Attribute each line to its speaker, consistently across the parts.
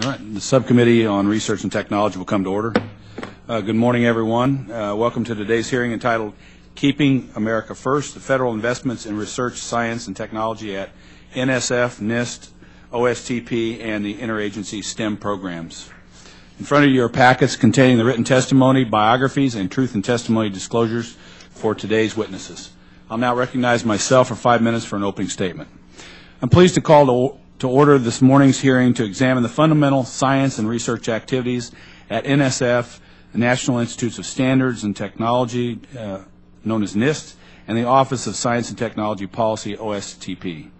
Speaker 1: All right, the Subcommittee on Research and Technology will come to order. Good morning, everyone. Welcome to today's hearing entitled Keeping America First, the Federal Investments in Research, Science, and Technology at NSF, NIST, OSTP, and the Interagency STEM programs. In front of you are packets containing the written testimony, biographies, and truth and testimony disclosures for today's witnesses. I'll now recognize myself for 5 minutes for an opening statement. I'm pleased to call to order this morning's hearing to examine the fundamental science and research activities at NSF, the National Institutes of Standards and Technology, known as NIST, and the Office of Science and Technology Policy, OSTP.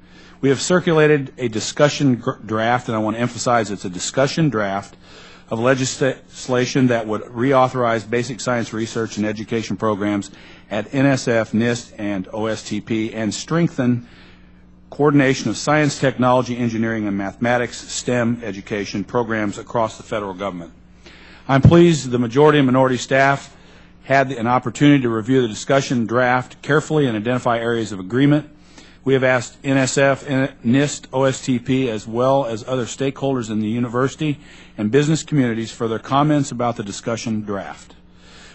Speaker 1: We have circulated a discussion draft, and I want to emphasize it's a discussion draft of legislation that would reauthorize basic science research and education programs at NSF, NIST, and OSTP, and strengthen coordination of science, technology, engineering, and mathematics, STEM education programs across the federal government. I'm pleased the majority and minority staff had an opportunity to review the discussion draft carefully and identify areas of agreement. We have asked NSF, NIST, OSTP, as well as other stakeholders in the university and business communities for their comments about the discussion draft.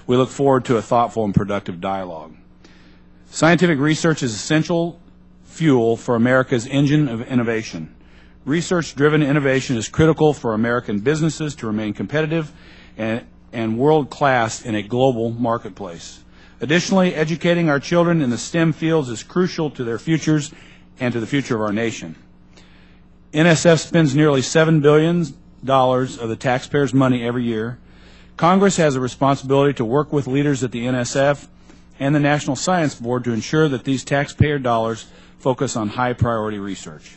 Speaker 1: We look forward to a thoughtful and productive dialogue. Scientific research is essential fuel for America's engine of innovation. Research-driven innovation is critical for American businesses to remain competitive and world-class in a global marketplace. Additionally, educating our children in the STEM fields is crucial to their futures and to the future of our nation. NSF spends nearly $7 billion of the taxpayers' money every year. Congress has a responsibility to work with leaders at the NSF and the National Science Board to ensure that these taxpayer dollars focus on high-priority research.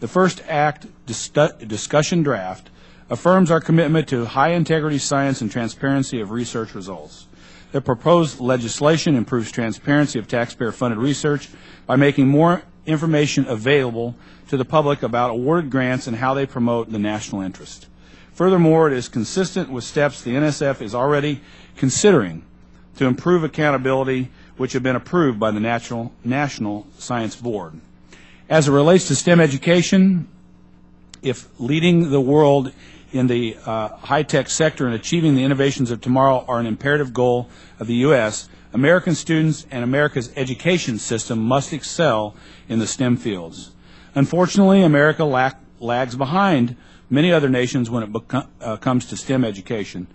Speaker 1: The first act discussion draft affirms our commitment to high-integrity science and transparency of research results. The proposed legislation improves transparency of taxpayer-funded research by making more information available to the public about awarded grants and how they promote the national interest. Furthermore, it is consistent with steps the NSF is already considering to improve accountability, which have been approved by the National Science Board. As it relates to STEM education, if leading the world in the high-tech sector and achieving the innovations of tomorrow are an imperative goal of the U.S., American students and America's education system must excel in the STEM fields. Unfortunately, America lags behind many other nations when it comes to STEM education.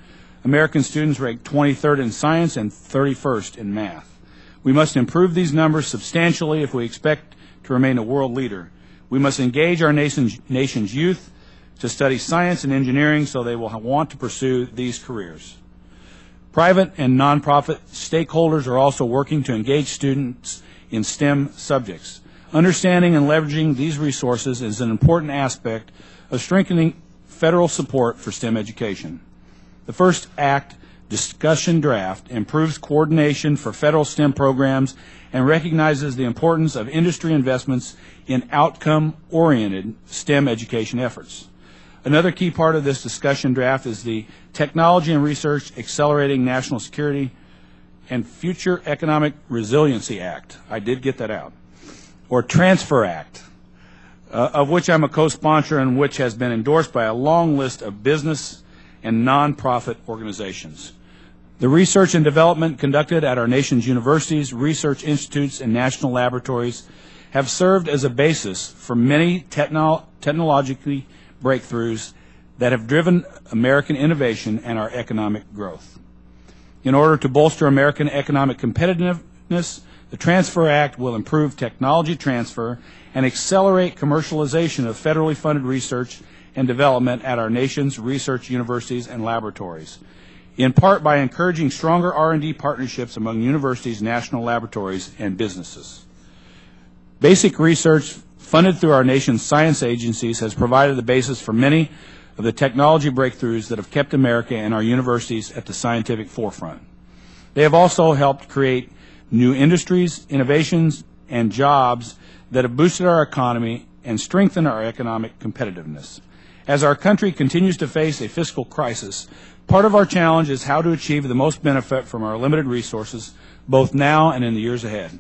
Speaker 1: American students rank 23rd in science and 31st in math. We must improve these numbers substantially if we expect to remain a world leader. We must engage our nation's youth to study science and engineering so they will want to pursue these careers. Private and nonprofit stakeholders are also working to engage students in STEM subjects. Understanding and leveraging these resources is an important aspect of strengthening federal support for STEM education. The first act discussion draft improves coordination for federal STEM programs and recognizes the importance of industry investments in outcome-oriented STEM education efforts. Another key part of this discussion draft is the Technology and Research Accelerating National Security and Future Economic Resiliency Act. I did get that out. Or Transfer Act, of which I'm a co-sponsor and which has been endorsed by a long list of business and nonprofit organizations. The research and development conducted at our nation's universities, research institutes, and national laboratories have served as a basis for many technological breakthroughs that have driven American innovation and our economic growth. In order to bolster American economic competitiveness, the Transfer Act will improve technology transfer and accelerate commercialization of federally funded research and development at our nation's research universities and laboratories, in part by encouraging stronger R&D partnerships among universities, national laboratories, and businesses. Basic research funded through our nation's science agencies has provided the basis for many of the technology breakthroughs that have kept America and our universities at the scientific forefront. They have also helped create new industries, innovations, and jobs that have boosted our economy and strengthened our economic competitiveness. As our country continues to face a fiscal crisis, part of our challenge is how to achieve the most benefit from our limited resources, both now and in the years ahead.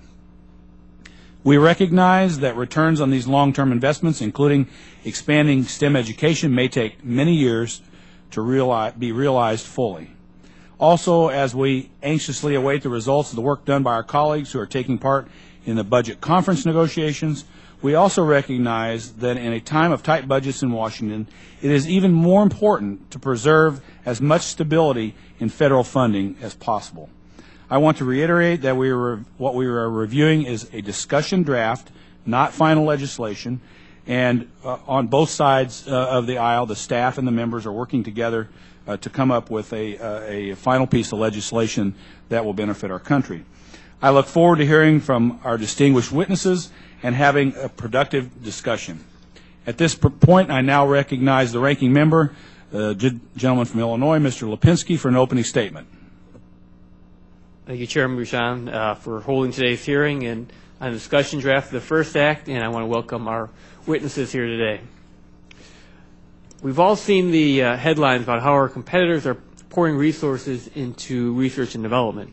Speaker 1: We recognize that returns on these long-term investments, including expanding STEM education, may take many years to be realized fully. Also, as we anxiously await the results of the work done by our colleagues who are taking part in the budget conference negotiations, we also recognize that in a time of tight budgets in Washington, it is even more important to preserve as much stability in federal funding as possible. I want to reiterate that what we are reviewing is a discussion draft, not final legislation, and on both sides of the aisle, the staff and the members are working together to come up with a final piece of legislation that will benefit our country. I look forward to hearing from our distinguished witnesses and having a productive discussion. At this point, I now recognize the ranking member, the gentleman from Illinois, Mr. Lipinski, for an opening statement.
Speaker 2: Thank you, Chairman Bouchon, for holding today's hearing and on the discussion draft of the first act, and I want to welcome our witnesses here today. We've all seen the headlines about how our competitors are pouring resources into research and development.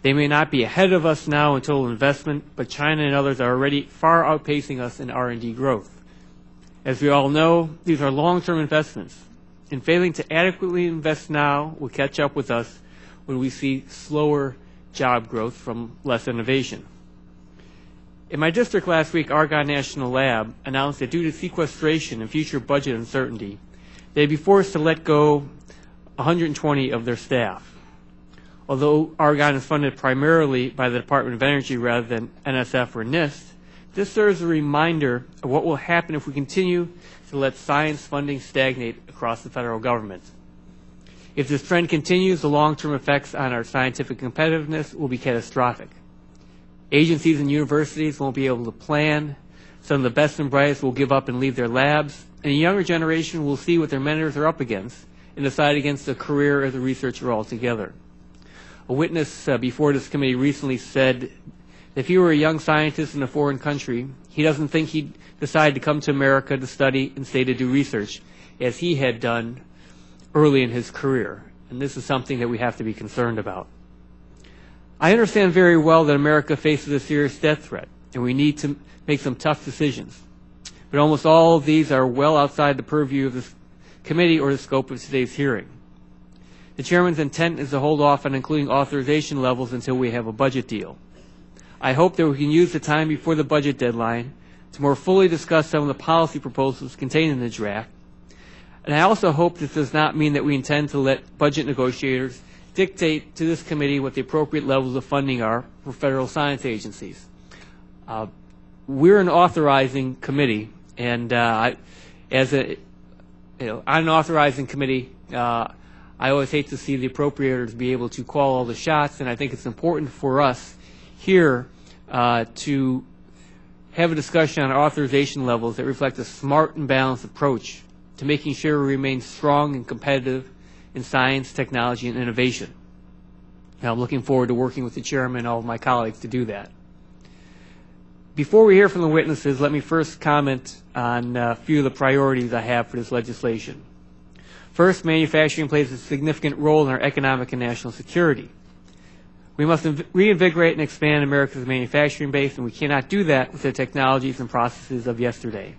Speaker 2: They may not be ahead of us now in total investment, but China and others are already far outpacing us in R&D growth. As we all know, these are long-term investments, and failing to adequately invest now will catch up with us when we see slower job growth from less innovation. In my district last week, Argonne National Lab announced that due to sequestration and future budget uncertainty, they'd be forced to let go 120 of their staff. Although Argonne is funded primarily by the Department of Energy rather than NSF or NIST, this serves as a reminder of what will happen if we continue to let science funding stagnate across the federal government. If this trend continues, the long-term effects on our scientific competitiveness will be catastrophic. Agencies and universities won't be able to plan, some of the best and brightest will give up and leave their labs, and a younger generation will see what their mentors are up against and decide against a career as a researcher altogether. A witness before this committee recently said that if he were a young scientist in a foreign country, he doesn't think he'd decide to come to America to study and stay to do research, as he had done early in his career. And this is something that we have to be concerned about. I understand very well that America faces a serious death threat, and we need to make some tough decisions. But almost all of these are well outside the purview of this committee or the scope of today's hearing. The Chairman's intent is to hold off on including authorization levels until we have a budget deal. I hope that we can use the time before the budget deadline to more fully discuss some of the policy proposals contained in the draft. And I also hope this does not mean that we intend to let budget negotiators dictate to this committee what the appropriate levels of funding are for federal science agencies. We're an authorizing committee, and on an authorizing committee, I always hate to see the appropriators be able to call all the shots, and I think it's important for us here to have a discussion on authorization levels that reflect a smart and balanced approach to making sure we remain strong and competitive in science, technology, and innovation. Now, I'm looking forward to working with the Chairman and all of my colleagues to do that. Before we hear from the witnesses, let me first comment on a few of the priorities I have for this legislation. First, manufacturing plays a significant role in our economic and national security. We must reinvigorate and expand America's manufacturing base, and we cannot do that with the technologies and processes of yesterday.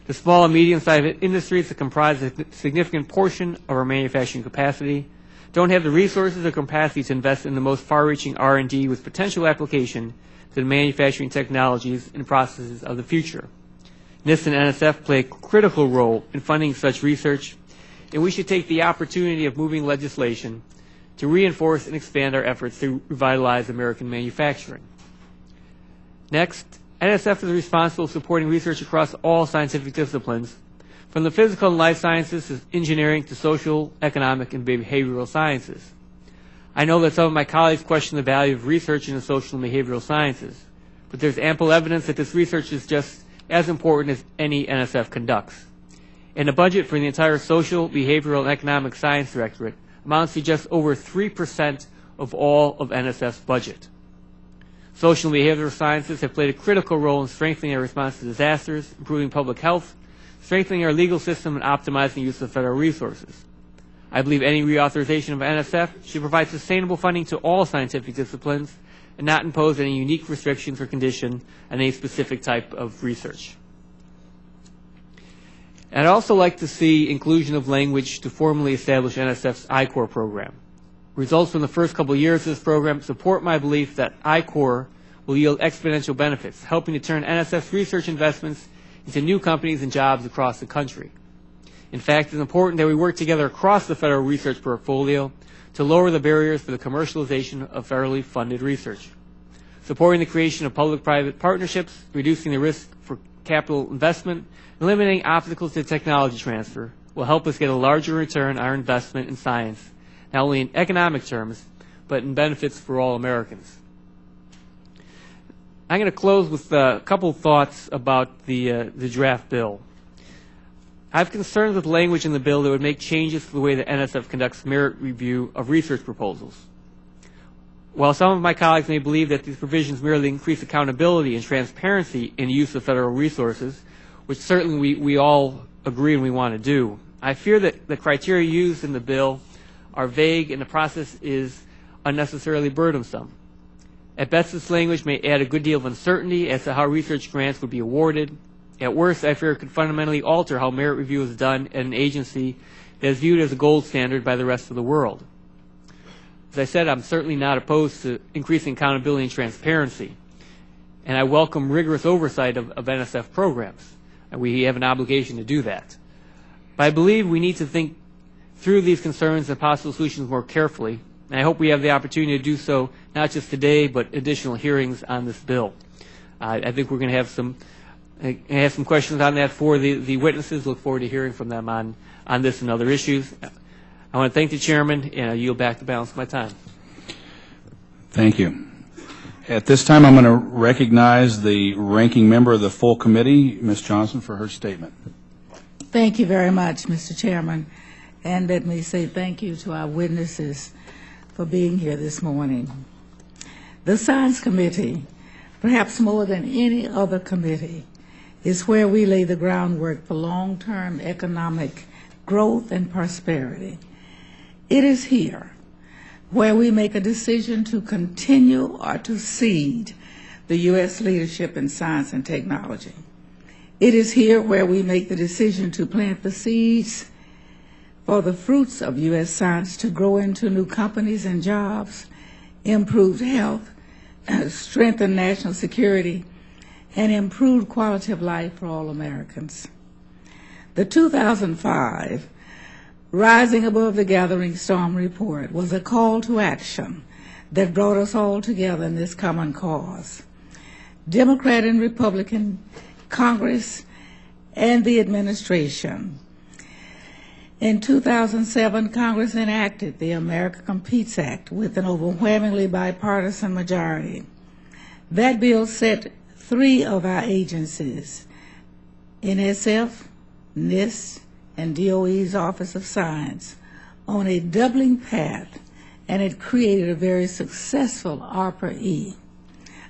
Speaker 2: The small and medium-sized industries that comprise a significant portion of our manufacturing capacity don't have the resources or capacity to invest in the most far-reaching R&D with potential application to the manufacturing technologies and processes of the future. NIST and NSF play a critical role in funding such research, and we should take the opportunity of moving legislation to reinforce and expand our efforts to revitalize American manufacturing. Next, NSF is responsible for supporting research across all scientific disciplines, from the physical and life sciences to engineering to social, economic, and behavioral sciences. I know that some of my colleagues question the value of research in the social and behavioral sciences, but there's ample evidence that this research is just as important as any NSF conducts. And the budget for the entire social, behavioral, and economic science directorate amounts to just over 3% of all of NSF's budget. Social and behavioral sciences have played a critical role in strengthening our response to disasters, improving public health, strengthening our legal system, and optimizing the use of federal resources. I believe any reauthorization of NSF should provide sustainable funding to all scientific disciplines, and not impose any unique restrictions or condition on any specific type of research. And I'd also like to see inclusion of language to formally establish NSF's I-Corps program. Results from the first couple of years of this program support my belief that I-Corps will yield exponential benefits, helping to turn NSF's research investments into new companies and jobs across the country. In fact, it's important that we work together across the federal research portfolio to lower the barriers for the commercialization of federally funded research. Supporting the creation of public-private partnerships, reducing the risk for capital investment, eliminating obstacles to technology transfer will help us get a larger return on our investment in science, not only in economic terms, but in benefits for all Americans. I'm going to close with a couple of thoughts about the draft bill. I have concerns with language in the bill that would make changes to the way that NSF conducts merit review of research proposals. While some of my colleagues may believe that these provisions merely increase accountability and transparency in the use of federal resources, which certainly we all agree and we want to do, I fear that the criteria used in the bill are vague and the process is unnecessarily burdensome. At best, this language may add a good deal of uncertainty as to how research grants would be awarded. At worst, I fear it could fundamentally alter how merit review is done at an agency that is viewed as a gold standard by the rest of the world. As I said, I'm certainly not opposed to increasing accountability and transparency, and I welcome rigorous oversight of NSF programs, and we have an obligation to do that. But I believe we need to think through these concerns and possible solutions more carefully, and I hope we have the opportunity to do so not just today, but additional hearings on this bill. I think we're going to have some questions on that for the witnesses. Look forward to hearing from them on this and other issues. I want to thank the chairman, and I yield back the balance of my time.
Speaker 1: Thank you. At this time, I'm going to recognize the ranking member of the full committee, Ms. Johnson, for her statement.
Speaker 3: Thank you very much, Mr. Chairman. And let me say thank you to our witnesses for being here this morning. The Science Committee, perhaps more than any other committee, is where we lay the groundwork for long-term economic growth and prosperity. It is here where we make a decision to continue or to cede the U.S. leadership in science and technology. It is here where we make the decision to plant the seeds for the fruits of U.S. science to grow into new companies and jobs, improved health, strengthened national security, and improved quality of life for all Americans. The 2005 Rising Above the Gathering Storm report was a call to action that brought us all together in this common cause. Democrat and Republican, Congress, and the administration. In 2007, Congress enacted the America Competes Act with an overwhelmingly bipartisan majority. That bill set 3 of our agencies, NSF, NIST, and DOE's Office of Science, on a doubling path, and it created a very successful ARPA-E.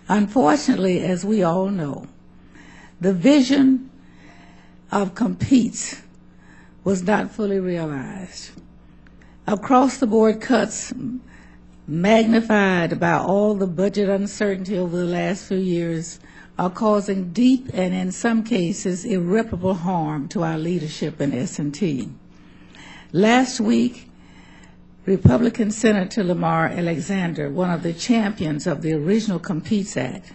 Speaker 3: Unfortunately, as we all know, the vision of Competes was not fully realized. Across-the-board cuts, magnified by all the budget uncertainty over the last few years, are causing deep and, in some cases, irreparable harm to our leadership in S&T. Last week, Republican Senator Lamar Alexander, one of the champions of the original Competes Act,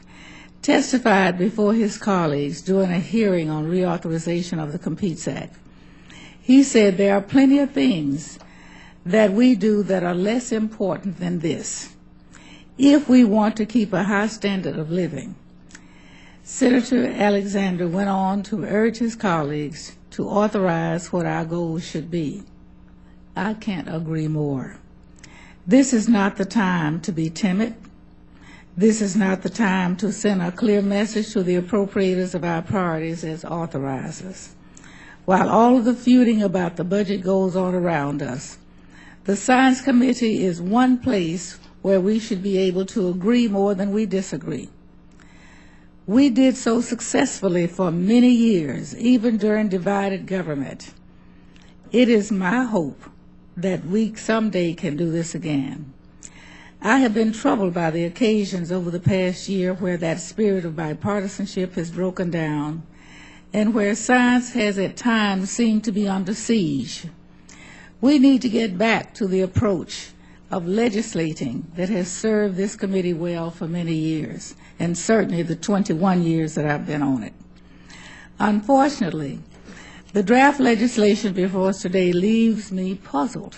Speaker 3: testified before his colleagues during a hearing on reauthorization of the Competes Act. He said there are plenty of things that we do that are less important than this if we want to keep a high standard of living. Senator Alexander went on to urge his colleagues to authorize what our goals should be. I can't agree more. This is not the time to be timid. This is not the time to send a clear message to the appropriators of our priorities as authorizers. While all of the feuding about the budget goes on around us, the Science Committee is one place where we should be able to agree more than we disagree. We did so successfully for many years, even during divided government. It is my hope that we someday can do this again. I have been troubled by the occasions over the past year where that spirit of bipartisanship has broken down and where science has at times seemed to be under siege. We need to get back to the approach of legislating that has served this committee well for many years, and certainly the 21 years that I've been on it. Unfortunately, the draft legislation before us today leaves me puzzled.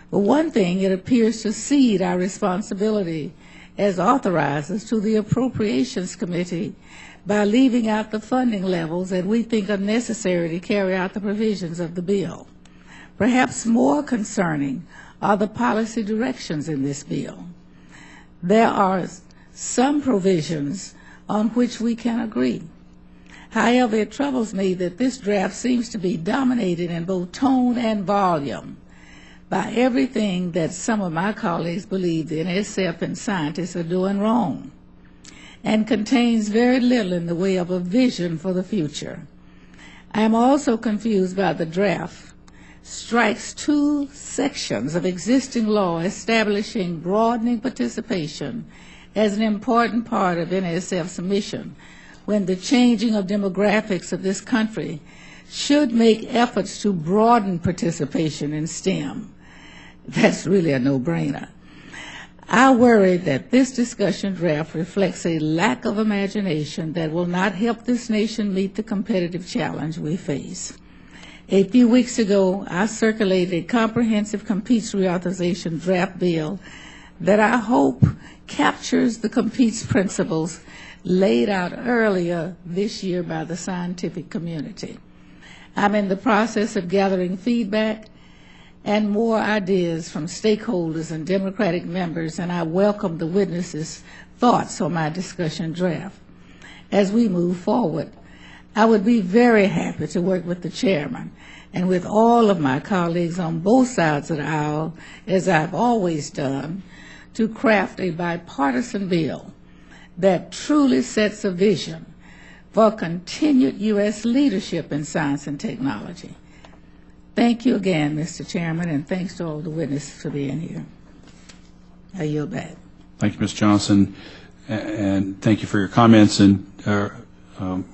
Speaker 3: For one thing, it appears to cede our responsibility as authorizers to the Appropriations Committee by leaving out the funding levels that we think are necessary to carry out the provisions of the bill. Perhaps more concerning are the policy directions in this bill. There are some provisions on which we can agree. However, it troubles me that this draft seems to be dominated in both tone and volume by everything that some of my colleagues believe the NSF and scientists are doing wrong, and contains very little in the way of a vision for the future. I am also confused by the draft strikes two sections of existing law establishing broadening participation as an important part of NSF's mission, when the changing of demographics of this country should make efforts to broaden participation in STEM. That's really a no-brainer. I worry that this discussion draft reflects a lack of imagination that will not help this nation meet the competitive challenge we face. A few weeks ago, I circulated a comprehensive competes reauthorization draft bill that I hope captures the competes principles laid out earlier this year by the scientific community. I'm in the process of gathering feedback and more ideas from stakeholders and Democratic members, and I welcome the witnesses' thoughts on my discussion draft. As we move forward, I would be very happy to work with the chairman and with all of my colleagues on both sides of the aisle, as I've always done, to craft a bipartisan bill that truly sets a vision for continued U.S. leadership in science and technology. Thank you again, Mr. Chairman, and thanks to all the witnesses for being here. I yield back.
Speaker 1: Thank you, Ms. Johnson, and thank you for your comments. And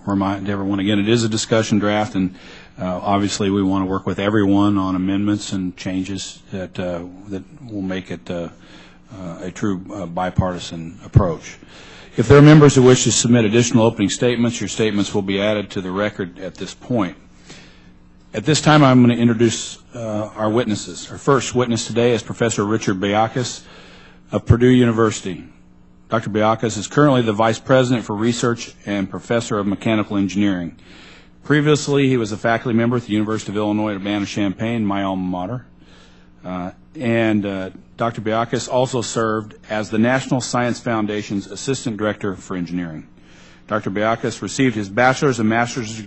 Speaker 1: remind everyone again, it is a discussion draft, and obviously we want to work with everyone on amendments and changes that will make it a true bipartisan approach. If there are members who wish to submit additional opening statements, your statements will be added to the record at this point. At this time, I'm going to introduce our witnesses. Our first witness today is Professor Richard Buckeyes of Purdue University. Dr. Buckeyes is currently the Vice President for Research and Professor of Mechanical Engineering. Previously, he was a faculty member at the University of Illinois at Urbana-Champaign, my alma mater. Dr. Buckeyes also served as the National Science Foundation's Assistant Director for Engineering. Dr. Buckeyes received his bachelor's and master's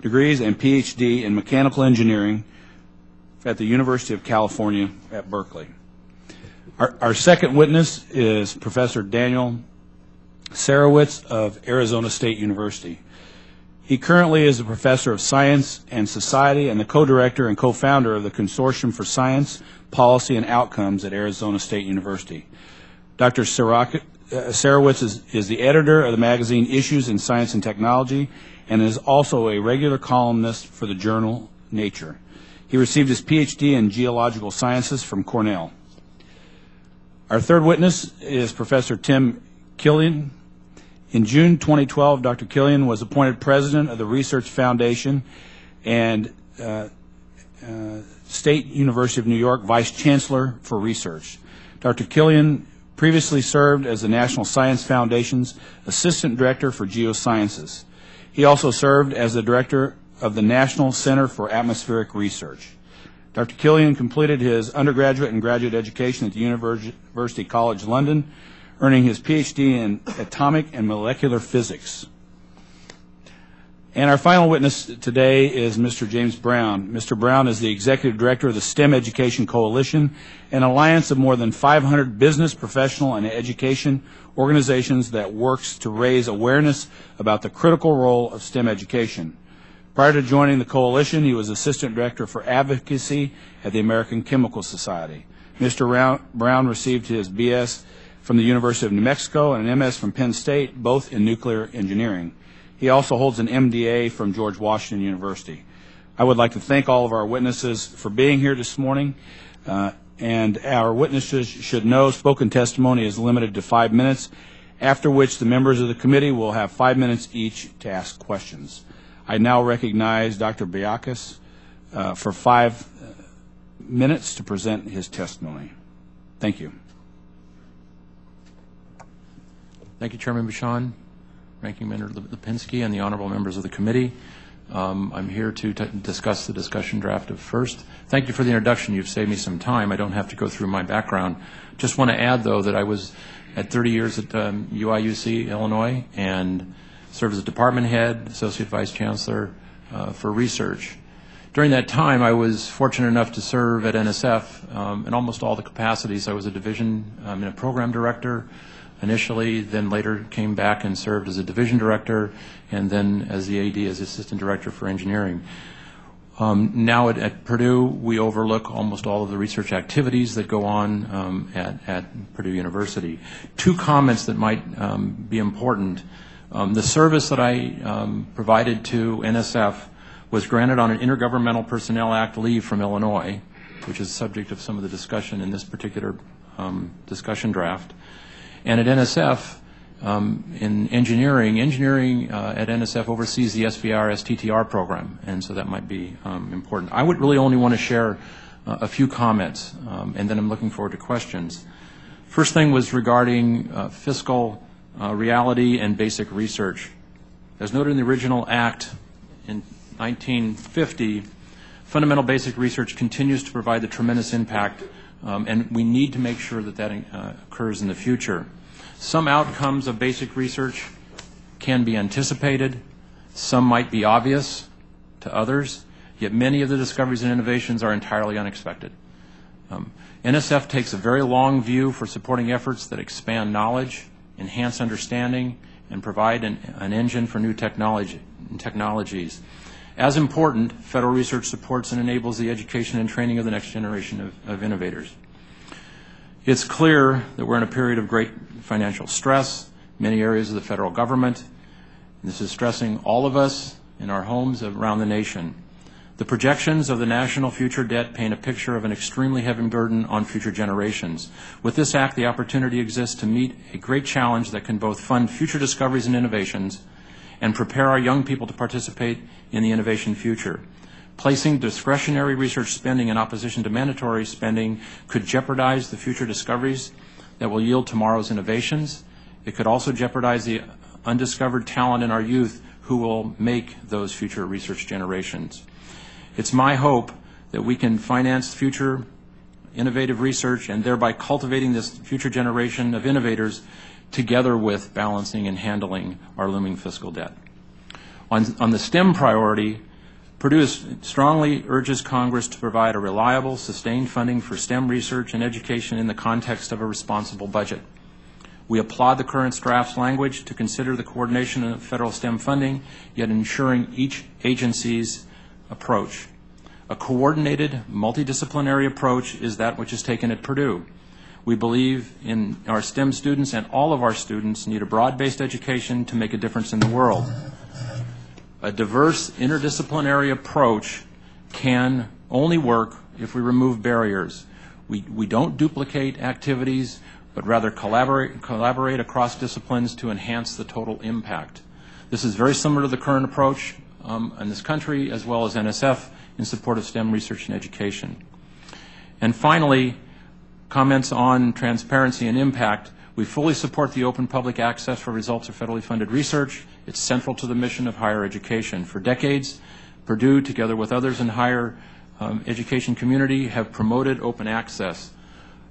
Speaker 1: degrees and PhD in mechanical engineering at the University of California at Berkeley. Our second witness is Professor Daniel Sarowitz of Arizona State University. He currently is a professor of science and society and the co-director and co-founder of the Consortium for Science, Policy, and Outcomes at Arizona State University. Dr. Sarowitz is the editor of the magazine Issues in Science and Technology and is also a regular columnist for the journal Nature. He received his PhD in geological sciences from Cornell. Our third witness is Professor Tim Killian. In June 2012, Dr. Killian was appointed president of the Research Foundation and State University of New York Vice Chancellor for Research. Dr. Killian previously served as the National Science Foundation's Assistant Director for Geosciences. He also served as the Director of the National Center for Atmospheric Research. Dr. Killian completed his undergraduate and graduate education at the University College London, earning his PhD in atomic and molecular physics. And our final witness today is Mr. James Brown. Mr. Brown is the Executive Director of the STEM Education Coalition, an alliance of more than 500 business, professional, and education organizations that works to raise awareness about the critical role of STEM education. Prior to joining the coalition, he was Assistant Director for Advocacy at the American Chemical Society. Mr. Brown received his BS from the University of New Mexico and an MS from Penn State, both in nuclear engineering. He also holds an MDA from George Washington University. I would like to thank all of our witnesses for being here this morning. And our witnesses should know spoken testimony is limited to 5 minutes, after which the members of the committee will have 5 minutes each to ask questions. I now recognize Dr. Buckeyes for 5 minutes to present his testimony. Thank you.
Speaker 4: Thank you, Chairman Buchan, Ranking Member Lipinski, and the honorable members of the committee. I'm here to discuss the discussion draft of FIRST. Thank you for the introduction. You've saved me some time. I don't have to go through my background. Just want to add, though, that I was at 30 years at UIUC, Illinois, and served as a department head, associate vice chancellor for research. During that time, I was fortunate enough to serve at NSF in almost all the capacities. I was a division and a program director initially, then later came back and served as a division director, and then as the AD, as assistant director for engineering. Now at Purdue, we overlook almost all of the research activities that go on at Purdue University. 2 comments that might be important. The service that I provided to NSF was granted on an Intergovernmental Personnel Act leave from Illinois, which is the subject of some of the discussion in this particular discussion draft. And at NSF, in engineering at NSF oversees the SBIR STTR program, and so that might be important. I would really only want to share a few comments, and then I'm looking forward to questions. First thing was regarding fiscal reality and basic research. As noted in the original act in 1950, fundamental basic research continues to provide the tremendous impact, and we need to make sure that that occurs in the future. Some outcomes of basic research can be anticipated. Some might be obvious to others, yet many of the discoveries and innovations are entirely unexpected. NSF takes a very long view for supporting efforts that expand knowledge, enhance understanding, and provide an engine for new technologies. As important, federal research supports and enables the education and training of the next generation of innovators. It's clear that we're in a period of great financial stress in many areas of the federal government. This is stressing all of us in our homes around the nation. The projections of the national future debt paint a picture of an extremely heavy burden on future generations. With this act, the opportunity exists to meet a great challenge that can both fund future discoveries and innovations and prepare our young people to participate in the innovation future. Placing discretionary research spending in opposition to mandatory spending could jeopardize the future discoveries that will yield tomorrow's innovations. It could also jeopardize the undiscovered talent in our youth who will make those future research generations. It's my hope that we can finance future innovative research and thereby cultivating this future generation of innovators together with balancing and handling our looming fiscal debt. On the STEM priority, Purdue strongly urges Congress to provide a reliable, sustained funding for STEM research and education in the context of a responsible budget. We applaud the current draft's language to consider the coordination of federal STEM funding, yet ensuring each agency's approach. A coordinated, multidisciplinary approach is that which is taken at Purdue. We believe in our STEM students, and all of our students need a broad-based education to make a difference in the world. A diverse, interdisciplinary approach can only work if we remove barriers. We don't duplicate activities, but rather collaborate across disciplines to enhance the total impact. This is very similar to the current approach in this country, as well as NSF, in support of STEM research and education. And finally, comments on transparency and impact. We fully support the open public access for results of federally funded research. It's central to the mission of higher education. For decades, Purdue, together with others in higher education community, have promoted open access.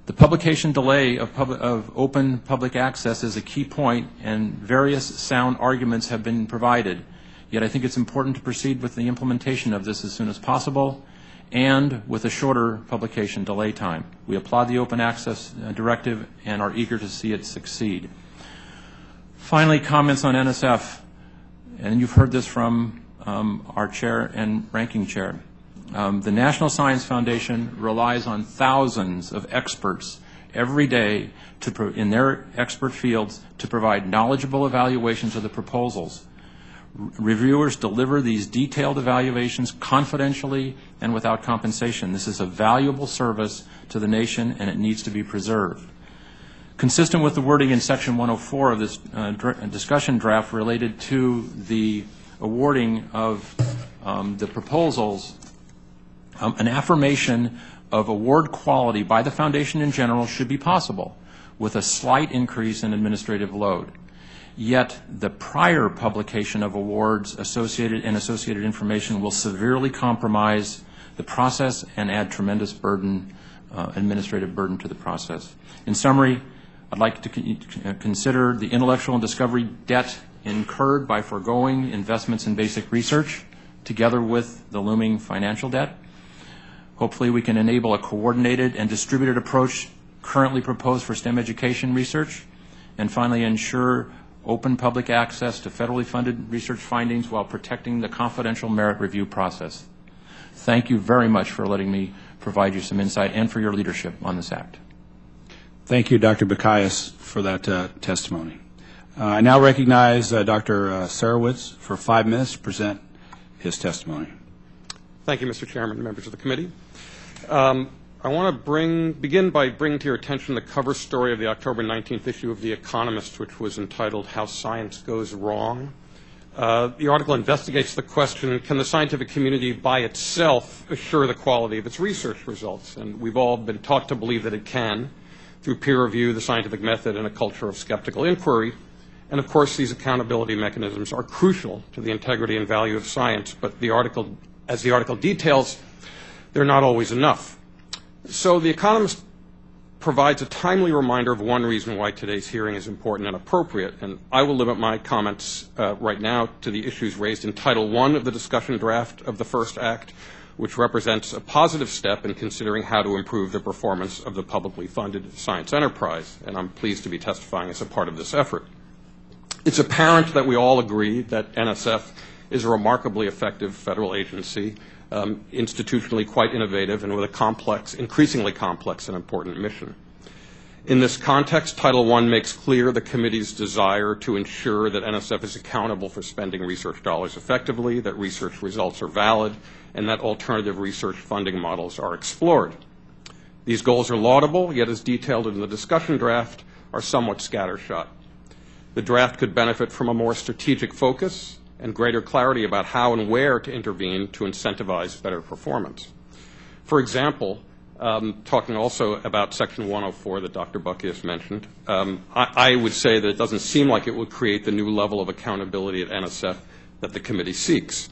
Speaker 4: The publication delay of open public access is a key point, and various sound arguments have been provided. Yet I think it's important to proceed with the implementation of this as soon as possible and with a shorter publication delay time. We applaud the open access directive and are eager to see it succeed. Finally, comments on NSF, and you've heard this from our chair and ranking chair. The National Science Foundation relies on thousands of experts every day in their expert fields to provide knowledgeable evaluations of the proposals. Reviewers deliver these detailed evaluations confidentially and without compensation. This is a valuable service to the nation, and it needs to be preserved. Consistent with the wording in Section 104 of this discussion draft related to the awarding of the proposals, an affirmation of award quality by the Foundation in general should be possible, with a slight increase in administrative load. Yet the prior publication of awards associated information will severely compromise the process and add tremendous burden, administrative burden to the process. In summary, I'd like to consider the intellectual and discovery debt incurred by foregoing investments in basic research, together with the looming financial debt. Hopefully we can enable a coordinated and distributed approach currently proposed for STEM education research, and finally ensure open public access to federally funded research findings while protecting the confidential merit review process. Thank you very much for letting me provide you some insight and for your leadership on this act.
Speaker 1: Thank you, Dr. Buckeyes, for that testimony. I now recognize Dr. Sarowitz for 5 minutes to present his testimony.
Speaker 5: Thank you, Mr. Chairman and members of the committee. I want to begin by bringing to your attention the cover story of the October 19th issue of The Economist, which was entitled How Science Goes Wrong. The article investigates the question, can the scientific community by itself assure the quality of its research results? And we've all been taught to believe that it can, through peer review, the scientific method, and a culture of skeptical inquiry. And of course, these accountability mechanisms are crucial to the integrity and value of science, but as the article details, they're not always enough. So The Economist provides a timely reminder of one reason why today's hearing is important and appropriate, and I will limit my comments right now to the issues raised in Title I of the discussion draft of the First Act, which represents a positive step in considering how to improve the performance of the publicly funded science enterprise, and I'm pleased to be testifying as a part of this effort. It's apparent that we all agree that NSF is a remarkably effective federal agency, institutionally quite innovative and with a increasingly complex and important mission. In this context, Title I makes clear the committee's desire to ensure that NSF is accountable for spending research dollars effectively, that research results are valid, and that alternative research funding models are explored. These goals are laudable, yet as detailed in the discussion draft, are somewhat scattershot. The draft could benefit from a more strategic focus and greater clarity about how and where to intervene to incentivize better performance. For example, talking also about Section 104 that Dr. Buckeyes mentioned, I would say that it doesn't seem like it would create the new level of accountability at NSF that the committee seeks.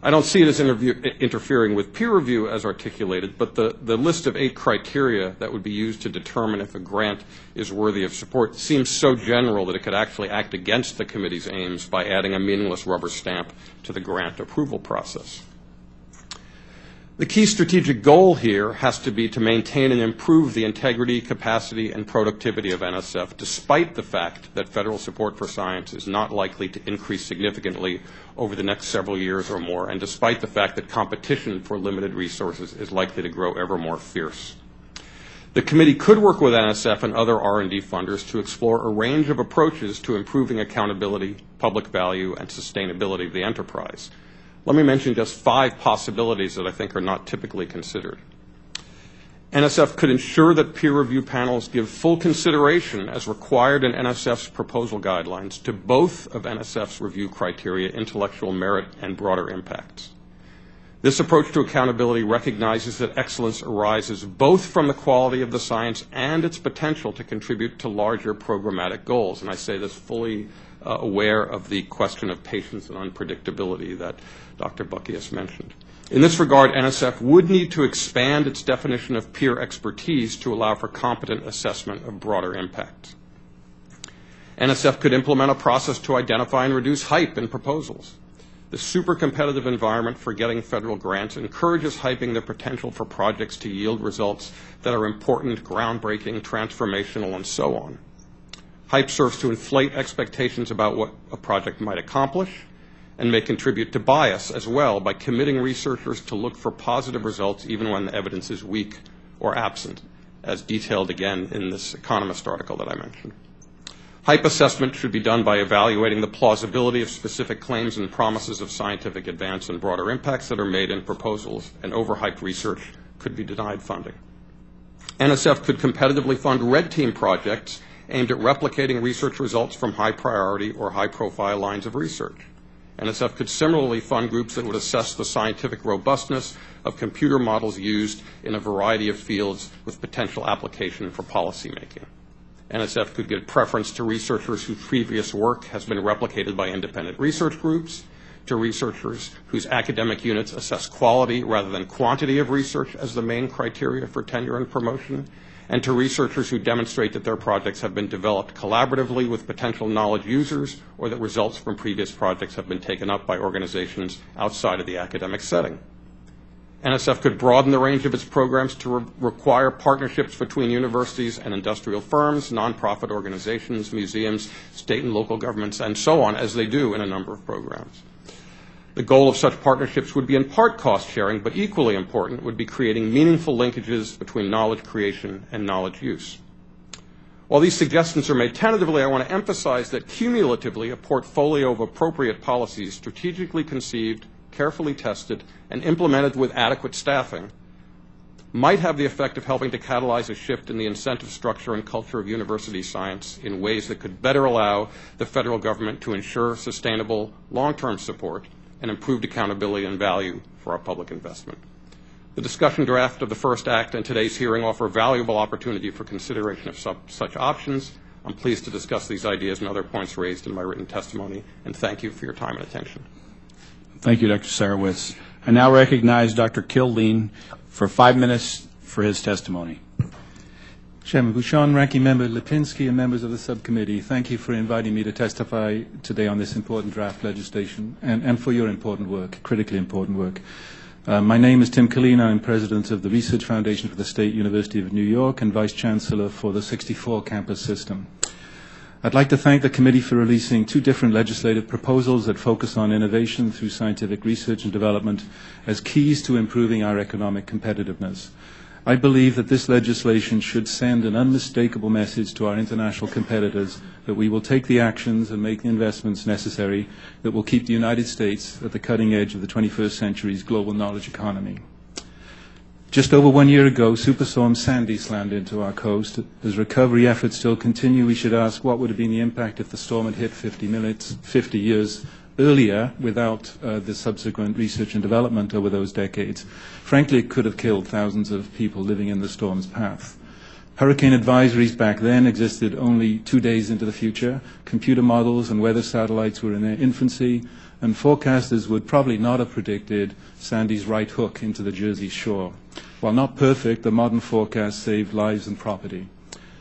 Speaker 5: I don't see it as interfering with peer review as articulated, but the list of 8 criteria that would be used to determine if a grant is worthy of support seems so general that it could actually act against the committee's aims by adding a meaningless rubber stamp to the grant approval process. The key strategic goal here has to be to maintain and improve the integrity, capacity, and productivity of NSF, despite the fact that federal support for science is not likely to increase significantly over the next several years or more, and despite the fact that competition for limited resources is likely to grow ever more fierce. The committee could work with NSF and other R&D funders to explore a range of approaches to improving accountability, public value, and sustainability of the enterprise. Let me mention just 5 possibilities that I think are not typically considered. NSF could ensure that peer review panels give full consideration, as required in NSF's proposal guidelines, to both of NSF's review criteria, intellectual merit and broader impacts. This approach to accountability recognizes that excellence arises both from the quality of the science and its potential to contribute to larger programmatic goals. And I say this fully aware of the question of patience and unpredictability that Dr. Buckeyes mentioned. In this regard, NSF would need to expand its definition of peer expertise to allow for competent assessment of broader impact. NSF could implement a process to identify and reduce hype in proposals. The super competitive environment for getting federal grants encourages hyping the potential for projects to yield results that are important, groundbreaking, transformational, and so on. Hype serves to inflate expectations about what a project might accomplish and may contribute to bias as well by committing researchers to look for positive results even when the evidence is weak or absent, as detailed again in this Economist article that I mentioned. Hype assessment should be done by evaluating the plausibility of specific claims and promises of scientific advance and broader impacts that are made in proposals, and overhyped research could be denied funding. NSF could competitively fund red team projects aimed at replicating research results from high priority or high profile lines of research. NSF could similarly fund groups that would assess the scientific robustness of computer models used in a variety of fields with potential application for policymaking. NSF could give preference to researchers whose previous work has been replicated by independent research groups, to researchers whose academic units assess quality rather than quantity of research as the main criteria for tenure and promotion, and to researchers who demonstrate that their projects have been developed collaboratively with potential knowledge users or that results from previous projects have been taken up by organizations outside of the academic setting. NSF could broaden the range of its programs to require partnerships between universities and industrial firms, nonprofit organizations, museums, state and local governments, and so on, as they do in a number of programs. The goal of such partnerships would be in part cost sharing, but equally important would be creating meaningful linkages between knowledge creation and knowledge use. While these suggestions are made tentatively, I want to emphasize that cumulatively a portfolio of appropriate policies strategically conceived, carefully tested, and implemented with adequate staffing might have the effect of helping to catalyze a shift in the incentive structure and culture of university science in ways that could better allow the federal government to ensure sustainable long-term support and improved accountability and value for our public investment. The discussion draft of the first act and today's hearing offer a valuable opportunity for consideration of such options. I'm pleased to discuss these ideas and other points raised in my written testimony, and thank you for your time and attention.
Speaker 1: Thank you, Dr. Sarowitz. I now recognize Dr. Killian for 5 minutes for his testimony.
Speaker 6: Chairman Bouchon, Ranking Member Lipinski, and members of the subcommittee, thank you for inviting me to testify today on this important draft legislation and for your important work, critically important work. My name is Tim Killian. I'm President of the Research Foundation for the State University of New York and Vice Chancellor for the 64 campus system. I'd like to thank the committee for releasing 2 different legislative proposals that focus on innovation through scientific research and development as keys to improving our economic competitiveness. I believe that this legislation should send an unmistakable message to our international competitors that we will take the actions and make the investments necessary that will keep the United States at the cutting edge of the 21st century's global knowledge economy. Just over 1 year ago, Superstorm Sandy slammed into our coast. As recovery efforts still continue, we should ask what would have been the impact if the storm had hit 50 years earlier without the subsequent research and development over those decades. Frankly, it could have killed thousands of people living in the storm's path. Hurricane advisories back then existed only 2 days into the future. Computer models and weather satellites were in their infancy, and forecasters would probably not have predicted Sandy's right hook into the Jersey shore. While not perfect, the modern forecast saved lives and property.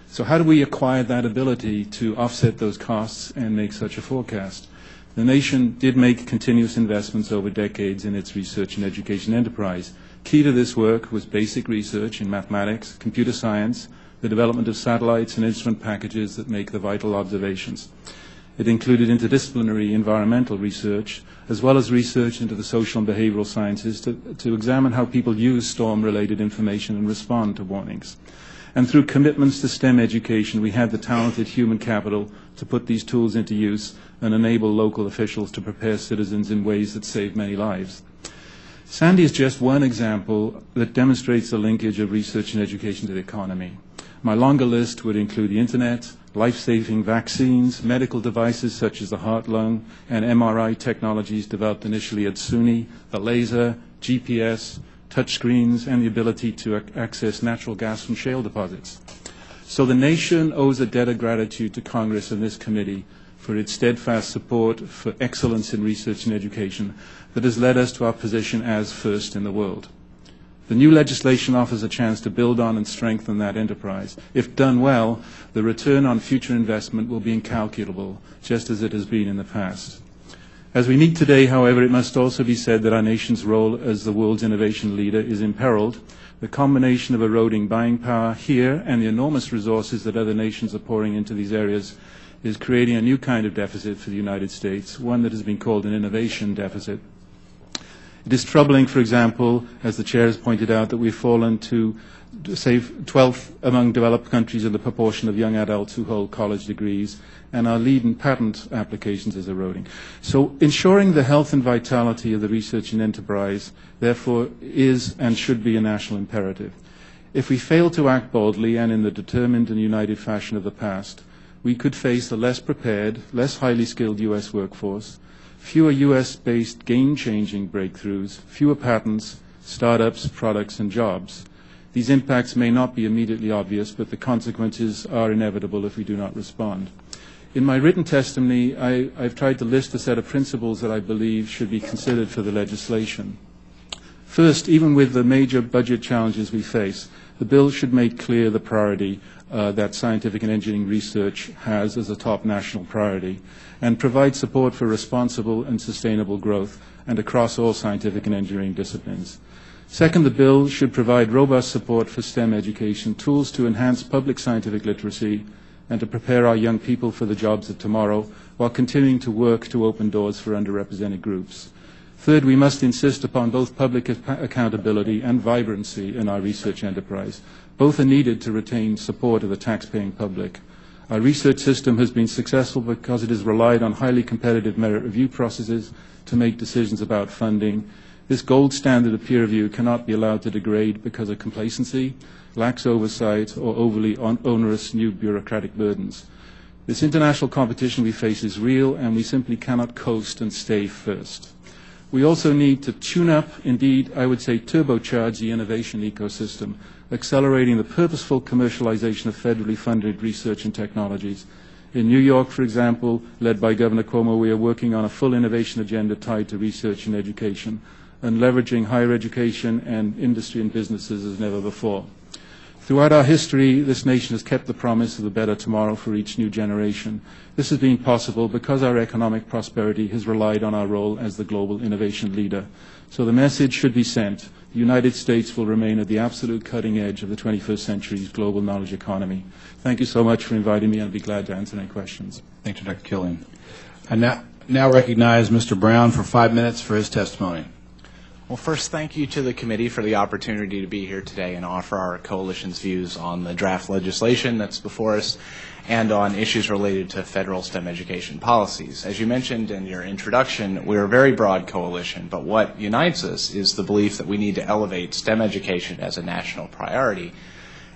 Speaker 6: So how do we acquire that ability to offset those costs and make such a forecast? The nation did make continuous investments over decades in its research and education enterprise. Key to this work was basic research in mathematics, computer science, the development of satellites and instrument packages that make the vital observations. It included interdisciplinary environmental research, as well as research into the social and behavioral sciences to examine how people use storm-related information and respond to warnings. And through commitments to STEM education, we had the talented human capital to put these tools into use and enable local officials to prepare citizens in ways that save many lives. Sandy is just one example that demonstrates the linkage of research and education to the economy. My longer list would include the internet, life-saving vaccines, medical devices such as the heart-lung and MRI technologies developed initially at SUNY, the laser, GPS, touchscreens, and the ability to access natural gas from shale deposits. So the nation owes a debt of gratitude to Congress and this committee for its steadfast support for excellence in research and education that has led us to our position as first in the world. The new legislation offers a chance to build on and strengthen that enterprise. If done well, the return on future investment will be incalculable, just as it has been in the past. As we meet today, however, it must also be said that our nation's role as the world's innovation leader is imperiled. The combination of eroding buying power here and the enormous resources that other nations are pouring into these areas is creating a new kind of deficit for the United States, one that has been called an innovation deficit. It is troubling, for example, as the Chair has pointed out, that we've fallen to, say, 12th among developed countries in the proportion of young adults who hold college degrees, and our lead in patent applications is eroding. So ensuring the health and vitality of the research and enterprise, therefore, is and should be a national imperative. If we fail to act boldly and in the determined and united fashion of the past, we could face a less prepared, less highly skilled U.S. workforce, fewer U.S.-based game-changing breakthroughs, fewer patents, startups, products, and jobs. These impacts may not be immediately obvious, but the consequences are inevitable if we do not respond. In my written testimony, I've tried to list a set of principles that I believe should be considered for the legislation. First, even with the major budget challenges we face, the bill should make clear the priority that scientific and engineering research has as a top national priority, and provide support for responsible and sustainable growth and across all scientific and engineering disciplines. Second, the bill should provide robust support for STEM education, tools to enhance public scientific literacy, and to prepare our young people for the jobs of tomorrow, while continuing to work to open doors for underrepresented groups. Third, we must insist upon both public accountability and vibrancy in our research enterprise. Both are needed to retain support of the taxpaying public. Our research system has been successful because it has relied on highly competitive merit review processes to make decisions about funding. This gold standard of peer review cannot be allowed to degrade because of complacency, lax oversight, or overly onerous new bureaucratic burdens. This international competition we face is real, and we simply cannot coast and stay first. We also need to tune up, indeed, I would say turbocharge the innovation ecosystem, accelerating the purposeful commercialization of federally funded research and technologies. In New York, for example, led by Governor Cuomo, we are working on a full innovation agenda tied to research and education, and leveraging higher education and industry and businesses as never before. Throughout our history, this nation has kept the promise of a better tomorrow for each new generation. This has been possible because our economic prosperity has relied on our role as the global innovation leader. So the message should be sent. The United States will remain at the absolute cutting edge of the 21st century's global knowledge economy. Thank you so much for inviting me, and I'll be glad to answer any questions.
Speaker 1: Thank you, Dr. Killian. I now recognize Mr. Brown for 5 minutes for his testimony.
Speaker 7: Well, first, thank you to the committee for the opportunity to be here today and offer our coalition's views on the draft legislation that's before us and on issues related to federal STEM education policies. As you mentioned in your introduction, we're a very broad coalition, but what unites us is the belief that we need to elevate STEM education as a national priority.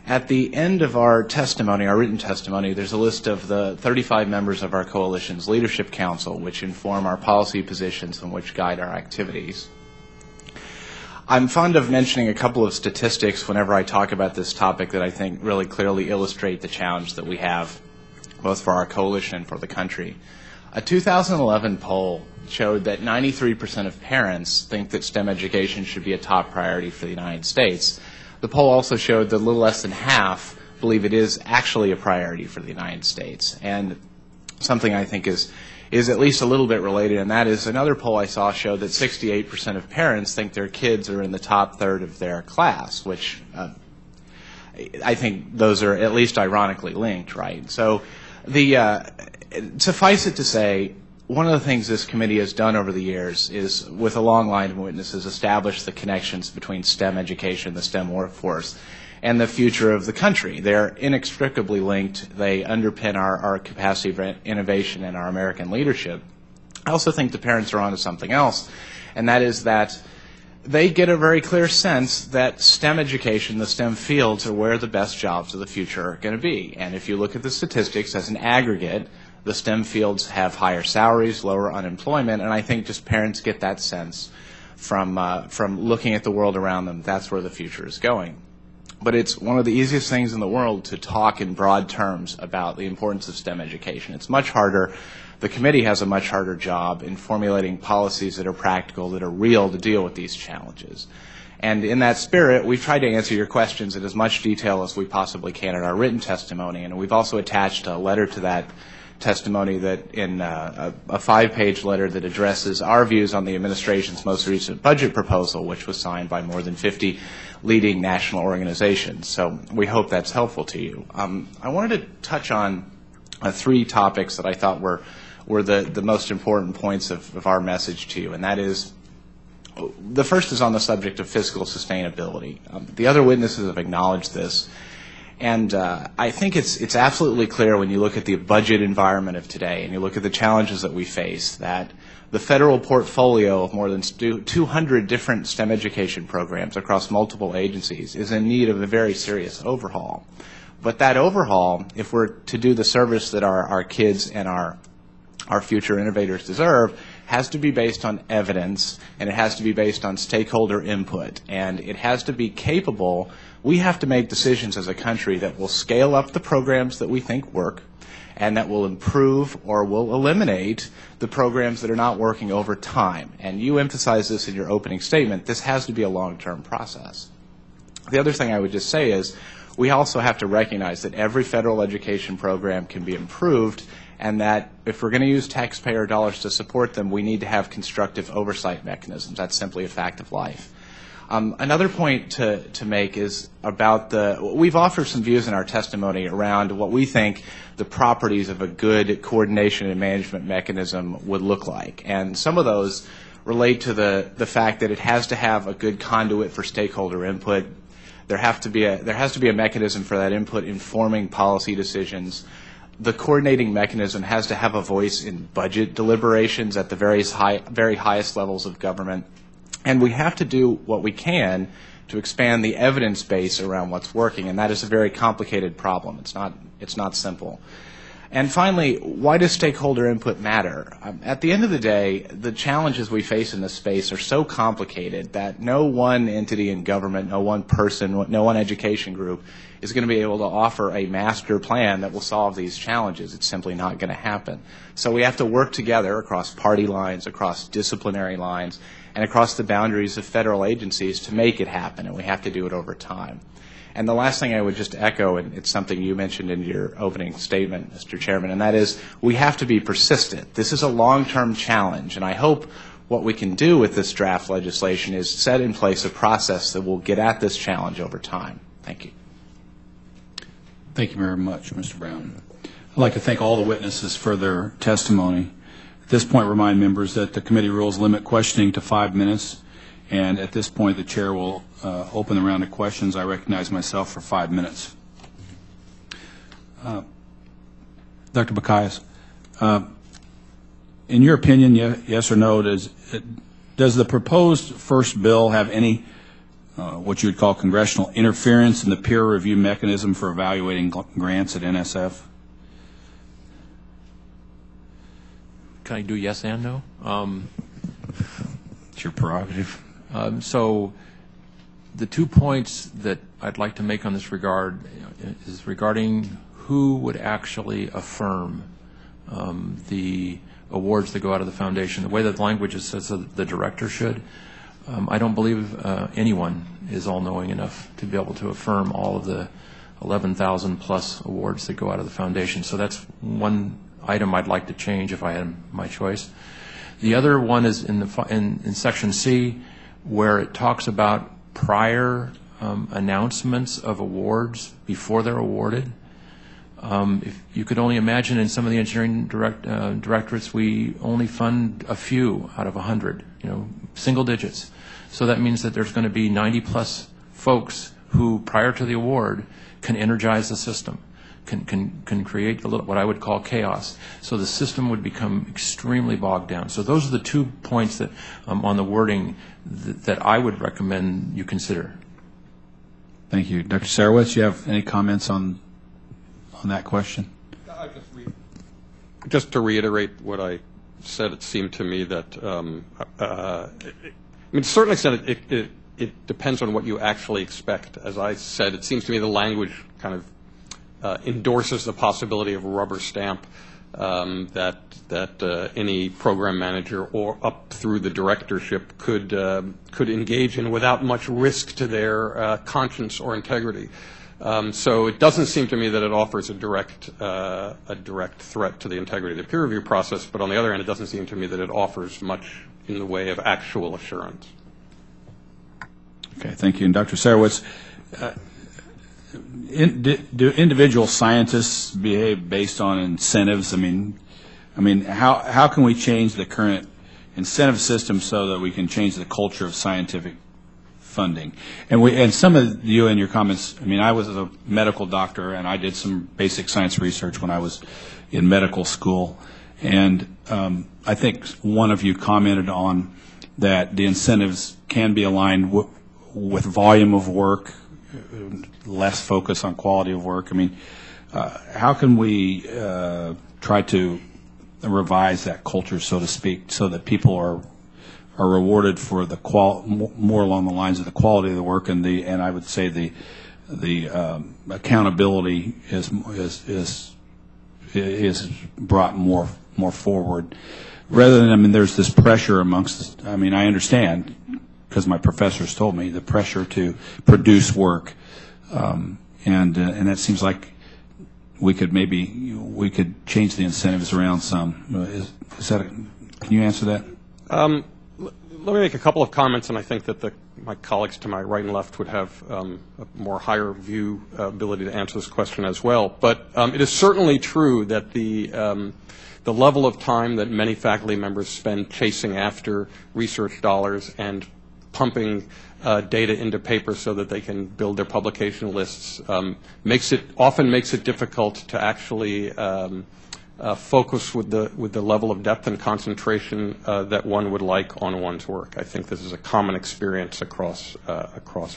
Speaker 7: At the end of our testimony, our written testimony, there's a list of the 35 members of our coalition's leadership council, which inform our policy positions and which guide our activities. I'm fond of mentioning a couple of statistics whenever I talk about this topic that I think really clearly illustrate the challenge that we have, both for our coalition and for the country. A 2011 poll showed that 93% of parents think that STEM education should be a top priority for the United States. The poll also showed that a little less than half believe it is actually a priority for the United States. And something I think is at least a little bit related, and that is another poll I saw showed that 68% of parents think their kids are in the top third of their class, which I think those are at least ironically linked, right? So suffice it to say, one of the things this committee has done over the years is, with a long line of witnesses, establish the connections between STEM education, the STEM workforce, and the future of the country. They're inextricably linked. They underpin our capacity for innovation and our American leadership. I also think the parents are onto something else, and that is that they get a very clear sense that STEM education, the STEM fields, are where the best jobs of the future are going to be. And if you look at the statistics as an aggregate, the STEM fields have higher salaries, lower unemployment, and I think just parents get that sense from looking at the world around them. That's where the future is going. But it's one of the easiest things in the world to talk in broad terms about the importance of STEM education. It's much harder. The committee has a much harder job in formulating policies that are practical, that are real to deal with these challenges. And in that spirit, we've tried to answer your questions in as much detail as we possibly can in our written testimony. And we've also attached a letter to that testimony that in a 5-page letter that addresses our views on the administration's most recent budget proposal, which was signed by more than 50 leading national organizations. So we hope that's helpful to you. I wanted to touch on three topics that I thought were the most important points of our message to you, and that is, the first is on the subject of fiscal sustainability. The other witnesses have acknowledged this, and I think it's absolutely clear when you look at the budget environment of today and you look at the challenges that we face that the federal portfolio of more than 200 different STEM education programs across multiple agencies is in need of a very serious overhaul. But that overhaul, if we're to do the service that our kids and our future innovators deserve, has to be based on evidence, and it has to be based on stakeholder input, and it has to be capable. We have to make decisions as a country that will scale up the programs that we think work, and that will improve or will eliminate the programs that are not working over time. And you emphasize this in your opening statement. This has to be a long-term process. The other thing I would just say is we also have to recognize that every federal education program can be improved, and that if we're going to use taxpayer dollars to support them, we need to have constructive oversight mechanisms. That's simply a fact of life. Another point to make is about we've offered some views in our testimony around what we think the properties of a good coordination and management mechanism would look like. And some of those relate to the fact that it has to have a good conduit for stakeholder input. There has to be a mechanism for that input informing policy decisions. The coordinating mechanism has to have a voice in budget deliberations at the very highest levels of government. And we have to do what we can to expand the evidence base around what's working, and that is a very complicated problem. It's not simple. And finally, why does stakeholder input matter? At the end of the day, the challenges we face in this space are so complicated that no one entity in government, no one person, no one education group is going to be able to offer a master plan that will solve these challenges. It's simply not going to happen. So we have to work together across party lines, across disciplinary lines, and across the boundaries of federal agencies to make it happen, and we have to do it over time. And the last thing I would just echo, and it's something you mentioned in your opening statement, Mr. Chairman, and that is we have to be persistent. This is a long-term challenge, and I hope what we can do with this draft legislation is set in place a process that will get at this challenge over time. Thank you.
Speaker 1: Thank you very much, Mr. Brown. I'd like to thank all the witnesses for their testimony. At this point, remind members that the committee rules limit questioning to 5 minutes. And at this point, the chair will open the round of questions. I recognize myself for 5 minutes. Dr. Buckeyes, in your opinion, yes or no, does the proposed first bill have any what you would call congressional interference in the peer review mechanism for evaluating grants at NSF?
Speaker 4: Can I do yes and no?
Speaker 1: It's your prerogative.
Speaker 4: So the 2 points that I'd like to make on this regard is regarding who would actually affirm the awards that go out of the foundation. The way that the language says that the director should, I don't believe anyone is all-knowing enough to be able to affirm all of the 11,000 plus awards that go out of the foundation. So that's one item I'd like to change if I had my choice. The other one is in Section C, where it talks about prior announcements of awards before they're awarded. If you could only imagine in some of the engineering directorates, we only fund a few out of 100, single digits. So that means that there's going to be 90 plus folks who, prior to the award, can energize the system, can create what I would call chaos. So the system would become extremely bogged down. So those are the 2 points that on the wording that I would recommend you consider.
Speaker 1: Thank you. Dr. Sarowitz, you have any comments on that question?
Speaker 5: Just to reiterate what I said, it seemed to me that, to a certain extent, it depends on what you actually expect. As I said, it seems to me the language kind of endorses the possibility of a rubber stamp that any program manager or up through the directorship could engage in without much risk to their conscience or integrity. So it doesn't seem to me that it offers a direct threat to the integrity of the peer review process, but on the other hand, it doesn't seem to me that it offers much in the way of actual assurance.
Speaker 1: Okay, thank you. And Dr. Sarowitz, do individual scientists behave based on incentives? I mean, how can we change the current incentive system so that we can change the culture of scientific funding? And some of you in your comments, I mean, I was a medical doctor and I did some basic science research when I was in medical school, and I think one of you commented on that the incentives can be aligned with volume of work, less focus on quality of work. I mean, how can we try to revise that culture, so to speak, so that people are rewarded for the more along the lines of the quality of the work, and I would say the accountability is brought more forward, rather than, I mean, there's this pressure amongst, I mean, I understand because my professors told me the pressure to produce work, and it seems like we could change the incentives around some. Can you answer that?
Speaker 5: Let me make a couple of comments, and I think that my colleagues to my right and left would have a more higher view ability to answer this question as well. But it is certainly true that the level of time that many faculty members spend chasing after research dollars and pumping data into papers so that they can build their publication lists often makes it difficult to actually focus with the level of depth and concentration that one would like on one's work. I think this is a common experience across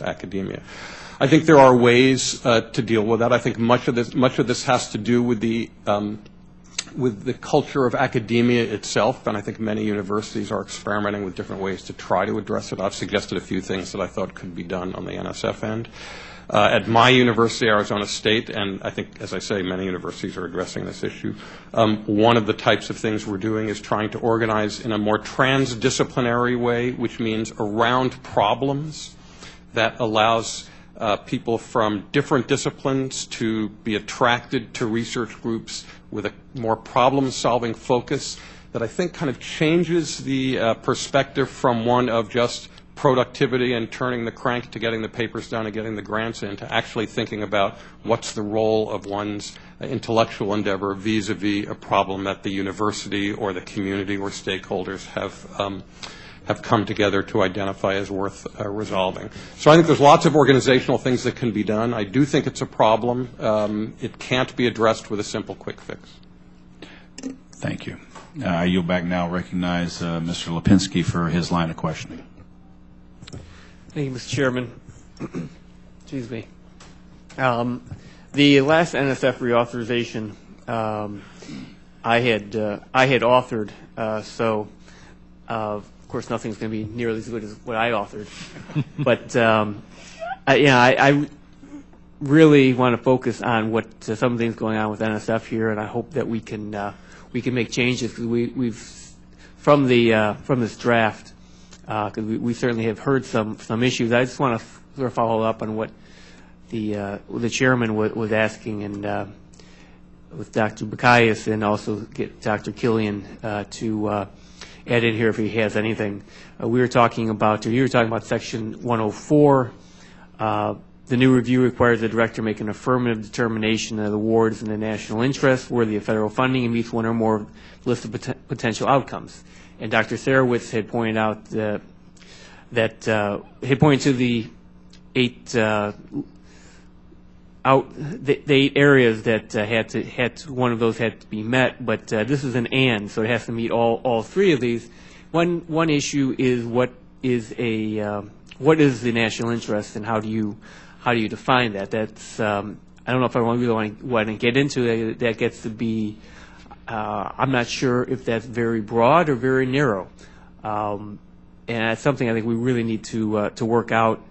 Speaker 5: academia. I think there are ways to deal with that. I think much of this has to do with the culture of academia itself, and I think many universities are experimenting with different ways to try to address it. I've suggested a few things that I thought could be done on the NSF end. At my university, Arizona State, and I think, as I say, many universities are addressing this issue, one of the types of things we're doing is trying to organize in a more transdisciplinary way, which means around problems that allows people from different disciplines to be attracted to research groups with a more problem-solving focus that I think kind of changes the perspective from one of just productivity and turning the crank to getting the papers done and getting the grants in, to actually thinking about what's the role of one's intellectual endeavor vis-a-vis a problem that the university or the community or stakeholders have come together to identify as worth resolving. So I think there's lots of organizational things that can be done. I do think it's a problem. It can't be addressed with a simple quick fix.
Speaker 1: Thank you. I yield back now. Recognize Mr. Lipinski for his line of questioning.
Speaker 2: Thank you, Mr. Chairman. Excuse me. The last NSF reauthorization I had authored, so of course nothing's going to be nearly as good as what I authored. But I really want to focus on what some things going on with NSF here, and I hope that we can make changes, because we've from this draft. Because we certainly have heard some issues. I just want to sort of follow up on what the chairman was asking, and with Dr. Buckeyes, and also get Dr. Killian to add in here if he has anything. You were talking about Section 104. The new review requires the director make an affirmative determination of the awards in the national interest worthy of federal funding and meets one or more list of potential outcomes. And Dr. Sarowitz had pointed out that he pointed to the eight areas that one of those had to be met, but this is an and, so it has to meet all three of these. One issue is what is the national interest, and how do you define that? That's I don't know if I really want to get into it. That gets to be I'm not sure if that's very broad or very narrow, and that's something I think we really need to work out.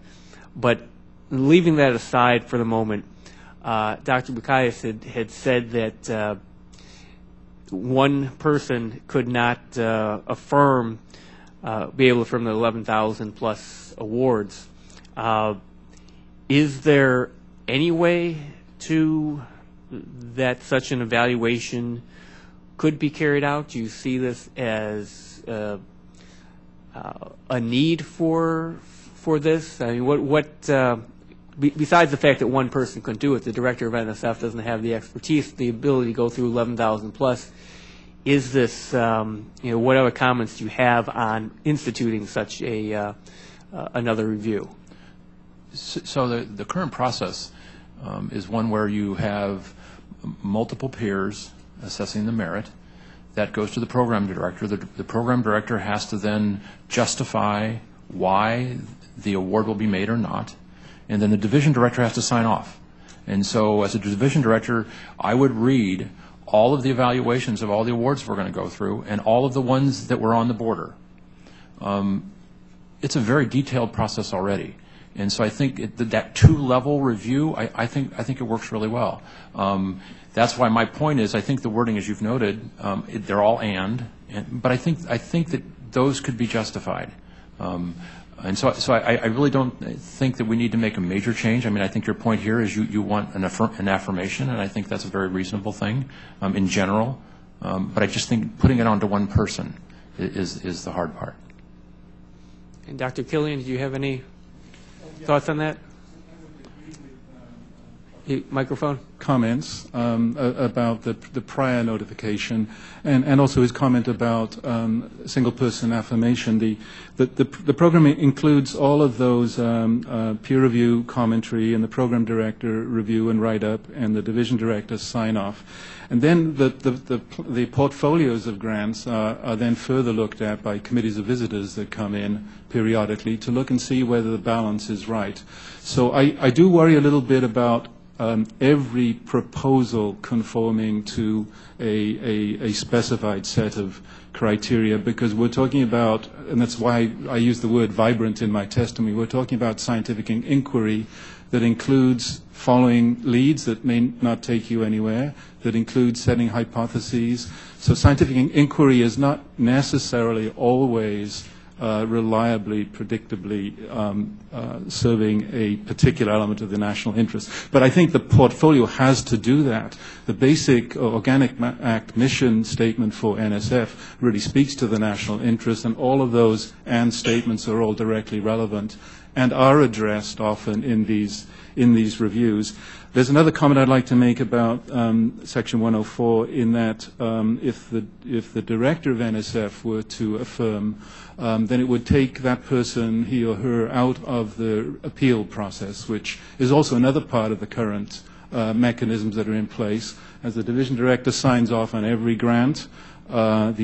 Speaker 2: But leaving that aside for the moment, Dr. Buckeyes had said that one person could not be able to affirm the 11,000 plus awards. Is there any way to that such an evaluation could be carried out? Do you see this as a need for this? I mean, besides the fact that one person couldn't do it, the director of NSF doesn't have the expertise, the ability to go through 11,000 plus. Is this, what other comments do you have on instituting such a another review?
Speaker 4: So the current process is one where you have multiple peers assessing the merit. That goes to the program director. The program director has to then justify why the award will be made or not, and then the division director has to sign off. And so as a division director, I would read all of the evaluations of all the awards we're going to go through and all of the ones that were on the border. It's a very detailed process already. And so I think that two-level review, I think it works really well. That's why my point is, I think the wording, as you've noted, they're all but I think that those could be justified. And so I really don't think that we need to make a major change. I mean, I think your point here is you want an affirmation, and I think that's a very reasonable thing in general. But I just think putting it onto one person is the hard part.
Speaker 2: And Dr. Killian, do you have any thoughts on that? Microphone.
Speaker 6: Comments about the prior notification, and also his comment about single person affirmation. The program includes all of those peer review commentary and the program director review and write up and the division director sign off. And then the portfolios of grants are then further looked at by committees of visitors that come in periodically to look and see whether the balance is right. So I do worry a little bit about every proposal conforming to a specified set of criteria, because we're talking about, and that's why I use the word vibrant in my testimony, we're talking about scientific inquiry that includes following leads that may not take you anywhere, that includes setting hypotheses. So scientific inquiry is not necessarily always reliably, predictably serving a particular element of the national interest. But I think the portfolio has to do that. The basic Organic Act mission statement for NSF really speaks to the national interest, and all of those and statements are all directly relevant and are addressed often in these reviews. There's another comment I'd like to make about Section 104, in that if the director of NSF were to affirm, then it would take that person, he or her, out of the appeal process, which is also another part of the current mechanisms that are in place. As the division director signs off on every grant, the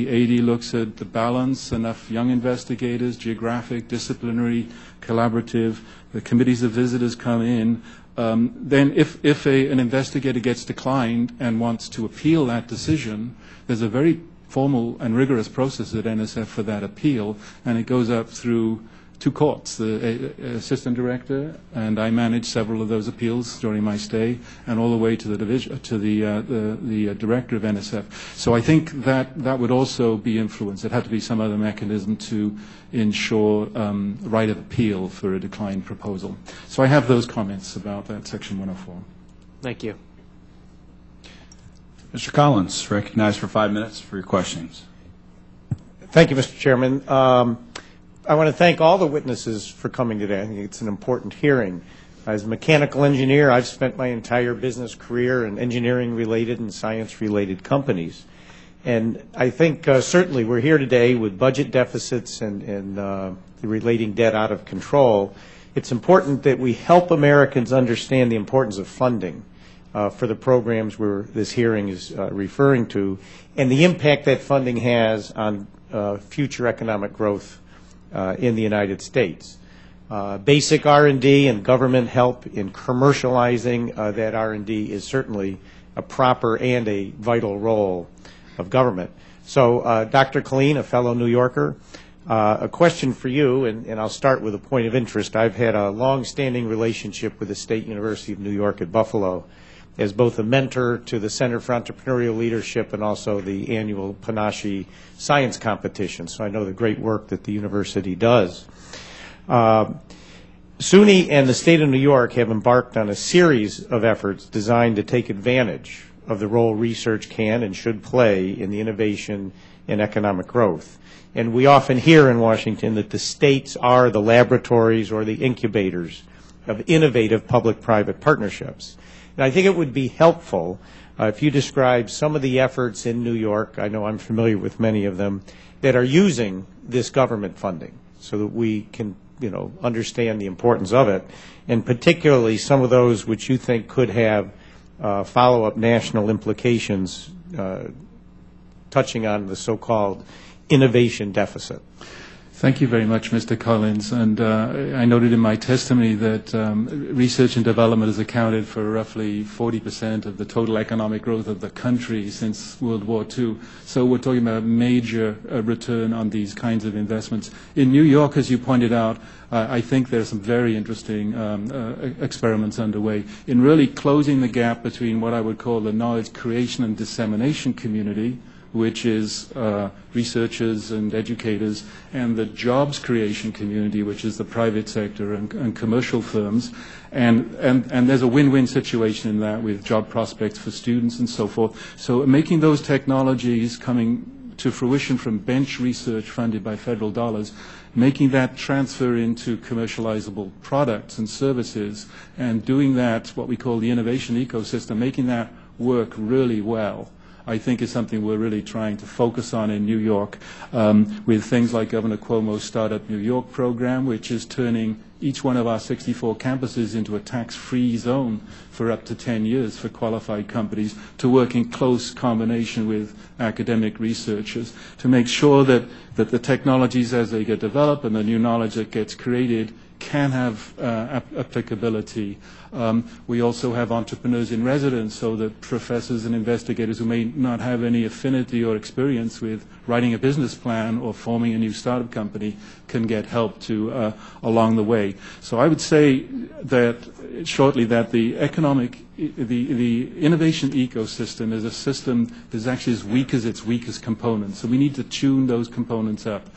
Speaker 6: AD looks at the balance, enough young investigators, geographic, disciplinary, collaborative. The committees of visitors come in. Then if an investigator gets declined and wants to appeal that decision, there's a very formal and rigorous process at NSF for that appeal, and it goes up through two courts, the assistant director, and I managed several of those appeals during my stay, and all the way to the division, to the director of NSF. So I think that would also be influenced. It had to be some other mechanism to ensure right of appeal for a declined proposal. So I have those comments about that Section 104.
Speaker 2: Thank you.
Speaker 1: Mr. Collins, recognized for 5 minutes for your questions.
Speaker 8: Thank you, Mr. Chairman. I want to thank all the witnesses for coming today. I think it's an important hearing. As a mechanical engineer, I've spent my entire business career in engineering-related and science-related companies. And I think certainly we're here today with budget deficits and the relating debt out of control. It's important that we help Americans understand the importance of funding for the programs where this hearing is referring to, and the impact that funding has on future economic growth in the United States. Basic R&D and government help in commercializing that R&D is certainly a proper and a vital role of government. So, Dr. Killian, a fellow New Yorker, a question for you, and I'll start with a point of interest. I've had a long-standing relationship with the State University of New York at Buffalo as both a mentor to the Center for Entrepreneurial Leadership and also the annual Panache Science Competition. So I know the great work that the university does. SUNY and the State of New York have embarked on a series of efforts designed to take advantage of the role research can and should play in the innovation and economic growth. And we often hear in Washington that the states are the laboratories or the incubators of innovative public-private partnerships. And I think it would be helpful if you describe some of the efforts in New York, I know I'm familiar with many of them, that are using this government funding so that we can, understand the importance of it, and particularly some of those which you think could have follow-up national implications touching on the so-called innovation deficit.
Speaker 6: Thank you very much, Mr. Collins. And I noted in my testimony that research and development has accounted for roughly 40% of the total economic growth of the country since World War II. So we're talking about a major return on these kinds of investments. In New York, as you pointed out, I think there are some very interesting experiments underway in really closing the gap between what I would call the knowledge creation and dissemination community, which is researchers and educators, and the jobs creation community, which is the private sector and commercial firms. And there's a win-win situation in that with job prospects for students and so forth. So making those technologies coming to fruition from bench research funded by federal dollars, making that transfer into commercializable products and services, and doing that, what we call the innovation ecosystem, making that work really well, I think is something we're really trying to focus on in New York with things like Governor Cuomo's Startup New York program, which is turning each one of our 64 campuses into a tax-free zone for up to 10 years for qualified companies to work in close combination with academic researchers to make sure that the technologies as they get developed and the new knowledge that gets created can have applicability. We also have entrepreneurs in residence so that professors and investigators who may not have any affinity or experience with writing a business plan or forming a new startup company can get help to along the way. So I would say that shortly that the innovation ecosystem is a system that is actually as weak as its weakest components. So we need to tune those components up,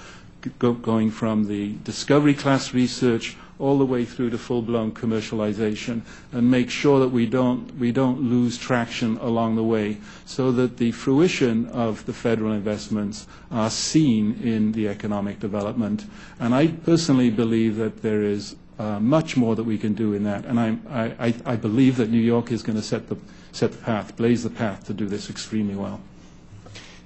Speaker 6: going from the discovery class research all the way through to full-blown commercialization, and make sure that we don't lose traction along the way, so that the fruition of the federal investments are seen in the economic development. And I personally believe that there is much more that we can do in that, and I believe that New York is going to set the path, blaze the path to do this extremely well.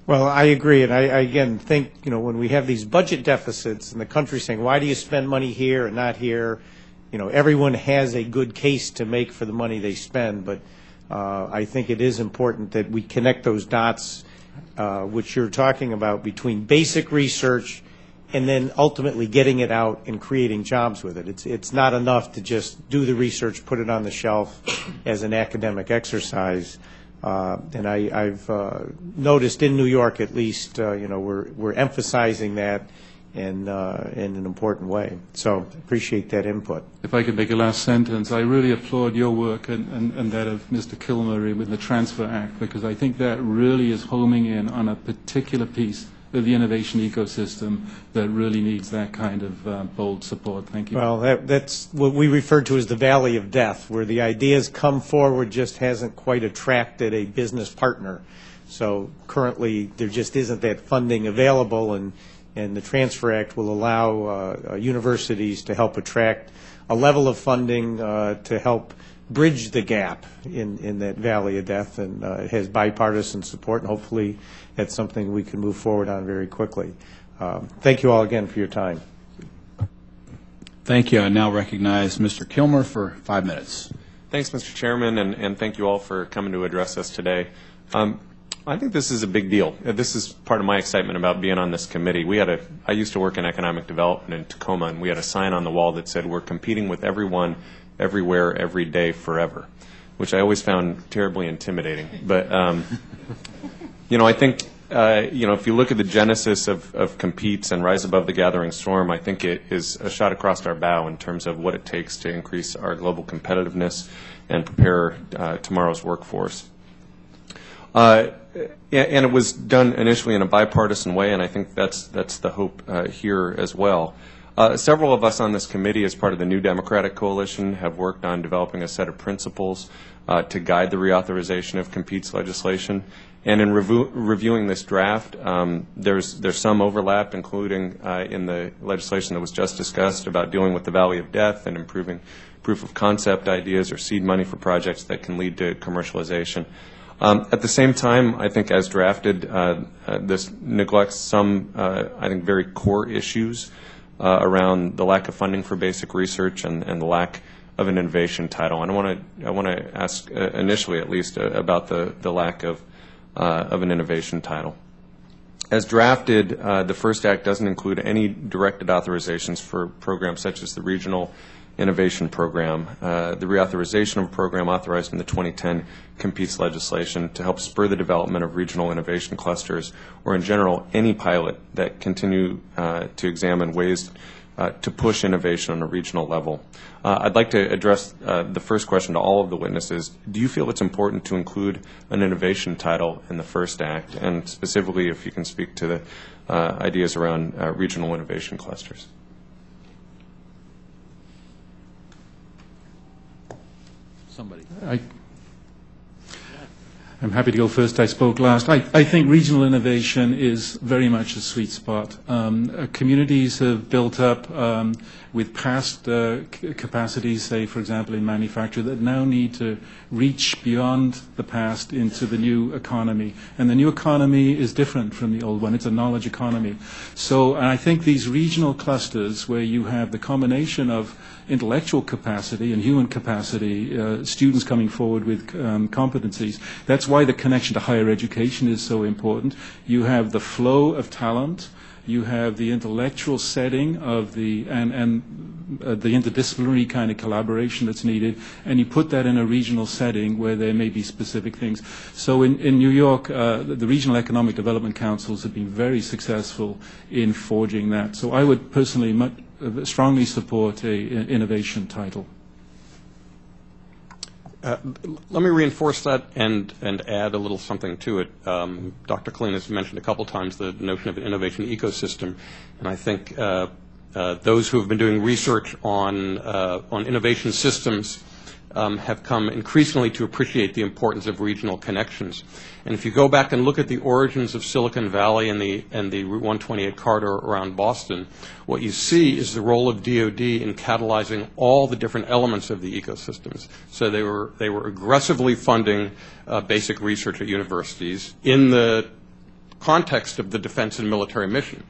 Speaker 8: Well, I agree, and I again think, when we have these budget deficits and the country saying, why do you spend money here and not here, everyone has a good case to make for the money they spend, but I think it is important that we connect those dots, which you're talking about, between basic research and then ultimately getting it out and creating jobs with it. It's not enough to just do the research, put it on the shelf as an academic exercise. And I've noticed in New York, at least, we're emphasizing that in an important way. So appreciate that input.
Speaker 6: If I could make a last sentence, I really applaud your work and that of Mr. Kilmer with the Transfer Act, because I think that really is homing in on a particular piece of the innovation ecosystem that really needs that kind of bold support. Thank you.
Speaker 8: Well, that's what we refer to as the valley of death, where the ideas come forward, just hasn't quite attracted a business partner. So currently there just isn't that funding available, and the Transfer Act will allow universities to help attract a level of funding to help bridge the gap in that valley of death, and it has bipartisan support, and hopefully that's something we can move forward on very quickly. Thank you all again for your time.
Speaker 1: Thank you. I now recognize Mr. Kilmer for 5 minutes.
Speaker 9: Thanks, Mr. Chairman, and thank you all for coming to address us today. I think this is a big deal. This is part of my excitement about being on this committee. I used to work in economic development in Tacoma, and we had a sign on the wall that said, "We're competing with everyone, everywhere, every day, forever," which I always found terribly intimidating. But, I think, if you look at the genesis of Competes and Rise Above the Gathering Storm, I think it is a shot across our bow in terms of what it takes to increase our global competitiveness and prepare tomorrow's workforce. And it was done initially in a bipartisan way, and I think that's the hope here as well. Several of us on this committee, as part of the New Democratic Coalition, have worked on developing a set of principles to guide the reauthorization of competes legislation. And in reviewing this draft, there's some overlap, including in the legislation that was just discussed about dealing with the Valley of Death and improving proof of concept ideas or seed money for projects that can lead to commercialization. At the same time, I think as drafted, this neglects some, I think, very core issues around the lack of funding for basic research and the lack of an innovation title. And I want to ask initially, at least, about the lack of an innovation title. As drafted, the first act doesn't include any directed authorizations for programs such as the Regional Innovation Program. The reauthorization of a program authorized in the 2010 competes legislation to help spur the development of regional innovation clusters, or in general, any pilot that continue to examine ways to push innovation on a regional level. I'd like to address the first question to all of the witnesses. Do you feel it's important to include an innovation title in the first act, and specifically if you can speak to the ideas around regional innovation clusters?
Speaker 4: Somebody.
Speaker 6: I'm happy to go first. I spoke last. I think regional innovation is very much a sweet spot. Communities have built up with past capacities, say, for example, in manufacture, that now need to reach beyond the past into the new economy. And the new economy is different from the old one. It's a knowledge economy. So I think these regional clusters where you have the combination of intellectual capacity and human capacity, students coming forward with competencies. That's why the connection to higher education is so important. You have the flow of talent, you have the intellectual setting of the the interdisciplinary kind of collaboration that's needed, and you put that in a regional setting where there may be specific things. So in New York, the Regional Economic Development Councils have been very successful in forging that. So I would personally strongly support an innovation title.
Speaker 5: Let me reinforce that and add a little something to it. Dr. Killian has mentioned a couple times the notion of an innovation ecosystem, and I think those who have been doing research on innovation systems have come increasingly to appreciate the importance of regional connections. And if you go back and look at the origins of Silicon Valley and the Route 128 corridor around Boston, what you see is the role of DoD in catalyzing all the different elements of the ecosystems. So they were aggressively funding basic research at universities in the context of the defense and military mission,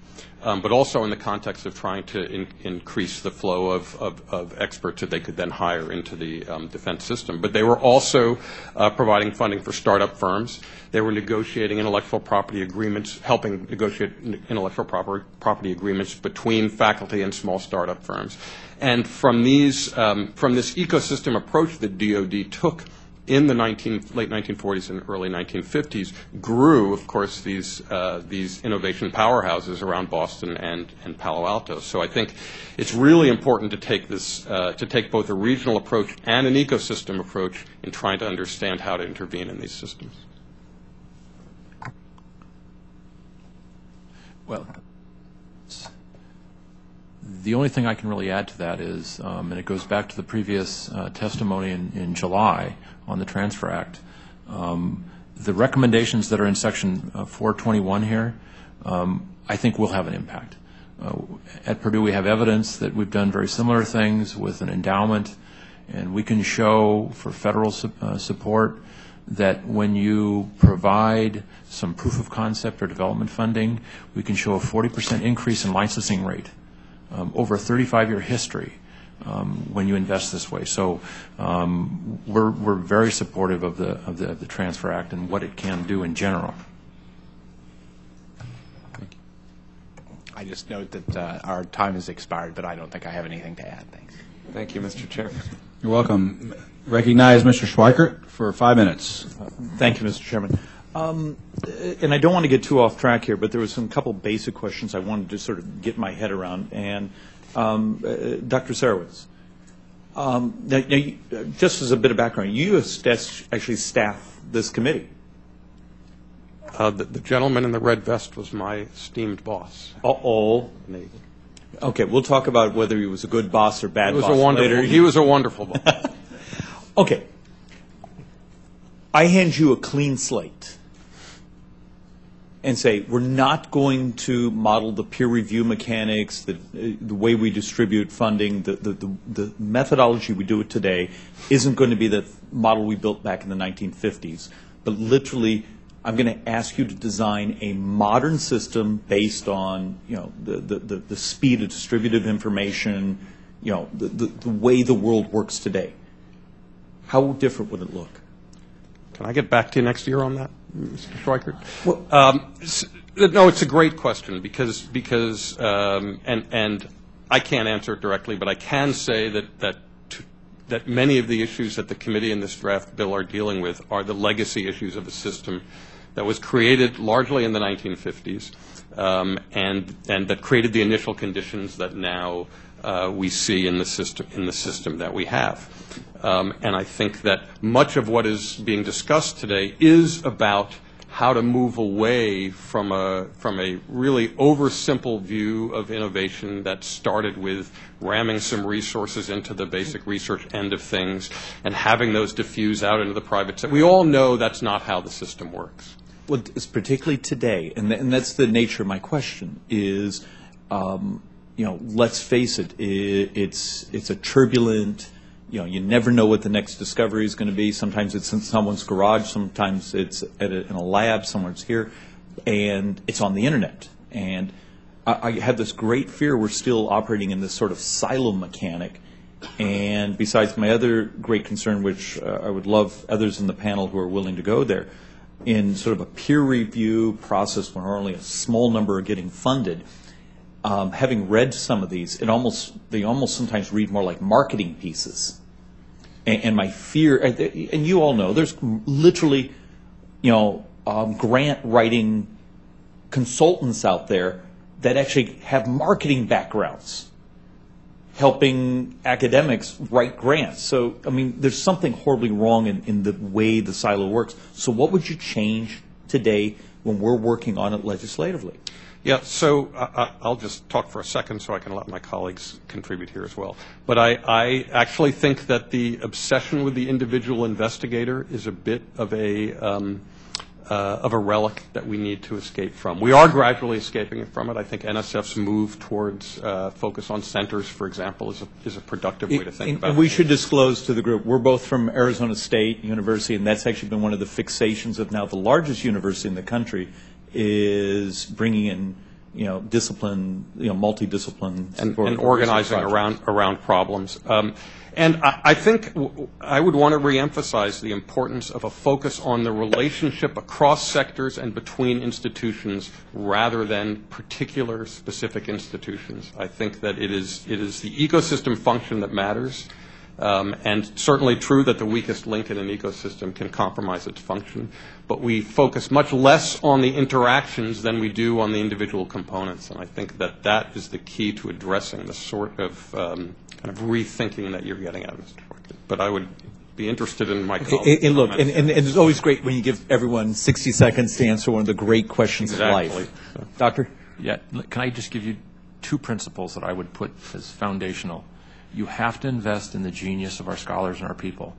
Speaker 5: but also in the context of trying to increase the flow of experts that they could then hire into the defense system. But they were also providing funding for startup firms. They were negotiating intellectual property agreements, helping negotiate intellectual property agreements between faculty and small startup firms. And from this ecosystem approach that DoD took in the late 1940s and early 1950s, grew, of course, these innovation powerhouses around Boston and Palo Alto. So I think it's really important to take both a regional approach and an ecosystem approach in trying to understand how to intervene in these systems.
Speaker 4: Well, the only thing I can really add to that is, and it goes back to the previous testimony in July on the Transfer Act, the recommendations that are in Section 421 here, I think will have an impact. At Purdue, we have evidence that we've done very similar things with an endowment, and we can show for federal support that when you provide some proof of concept or development funding, we can show a 40% increase in licensing rate over a 35-year history when you invest this way. So we're very supportive of the Transfer Act and what it can do in general.
Speaker 7: I just note that our time has expired, but I don't think I have anything to add. Thanks.
Speaker 9: Thank you, Mr. Chair.
Speaker 1: You're welcome. Recognize Mr. Schweikert for 5 minutes.
Speaker 10: Thank you, Mr. Chairman. And I don't want to get too off track here, but there was some couple basic questions I wanted to sort of get my head around. And Dr. Sarowitz, just as a bit of background, you actually staff this committee.
Speaker 5: The gentleman in the red vest was my esteemed boss.
Speaker 10: Uh-oh. Okay, we'll talk about whether he was a good boss or bad boss later.
Speaker 5: He was a wonderful boss.
Speaker 10: Okay. I hand you a clean slate and say, we're not going to model the peer review mechanics, the way we distribute funding, the methodology we do it today isn't going to be the model we built back in the 1950s. But literally, I'm going to ask you to design a modern system based on, the speed of distributive information, the way the world works today. How different would it look?
Speaker 5: Can I get back to you next year on that, Mr. Schweikert? Well, no, it's a great question because and I can't answer it directly, but I can say that many of the issues that the committee in this draft bill are dealing with are the legacy issues of a system that was created largely in the 1950s and that created the initial conditions that now we see in the system that we have. And I think that much of what is being discussed today is about how to move away from a really oversimple view of innovation that started with ramming some resources into the basic research end of things and having those diffuse out into the private sector. We all know that's not how the system works.
Speaker 10: Well, it's particularly today, and that's the nature of my question, is, let's face it, it's a turbulent, you never know what the next discovery is going to be. Sometimes it's in someone's garage, sometimes it's in a lab, somewhere's here, and it's on the internet. And I have this great fear we're still operating in this sort of silo mechanic. And besides my other great concern, which I would love others in the panel who are willing to go there, in sort of a peer review process when only a small number are getting funded, having read some of these, they almost sometimes read more like marketing pieces. And my fear, and you all know, there's literally, grant writing consultants out there that actually have marketing backgrounds, helping academics write grants. So, there's something horribly wrong in the way the silo works. So what would you change today when we're working on it legislatively?
Speaker 5: Yeah, so I'll just talk for a second so I can let my colleagues contribute here as well. But I actually think that the obsession with the individual investigator is a bit of a relic that we need to escape from. We are gradually escaping from it. I think NSF's move towards focus on centers, for example, is a productive way to think about it.
Speaker 10: And we should disclose to the group, we're both from Arizona State University, and that's actually been one of the fixations of now the largest university in the country, is bringing in, discipline, multidiscipline
Speaker 5: and organizing around problems. And I think I would want to reemphasize the importance of a focus on the relationship across sectors and between institutions rather than particular specific institutions. I think that it is the ecosystem function that matters. And certainly true that the weakest link in an ecosystem can compromise its function, but we focus much less on the interactions than we do on the individual components, and I think that is the key to addressing the sort of kind of rethinking that you're getting at, Mr. Schweikert. But I would be interested in my colleagues'
Speaker 10: and look,
Speaker 5: comments.
Speaker 10: and it's always great when you give everyone 60 seconds to answer one of the great questions of life. Doctor?
Speaker 4: Yeah, can I just give you two principles that I would put as foundational? You have to invest in the genius of our scholars and our people.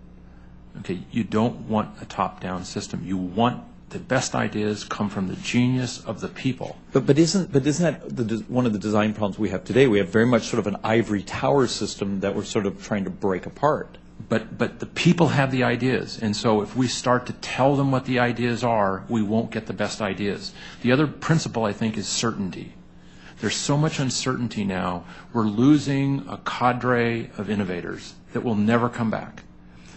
Speaker 4: Okay, you don't want a top-down system. You want the best ideas come from the genius of the people.
Speaker 10: But isn't that one of the design problems we have today? We have very much sort of an ivory tower system that we're sort of trying to break apart.
Speaker 4: But the people have the ideas, and so if we start to tell them what the ideas are, we won't get the best ideas. The other principle, I think, is certainty. There's so much uncertainty now, we're losing a cadre of innovators that will never come back.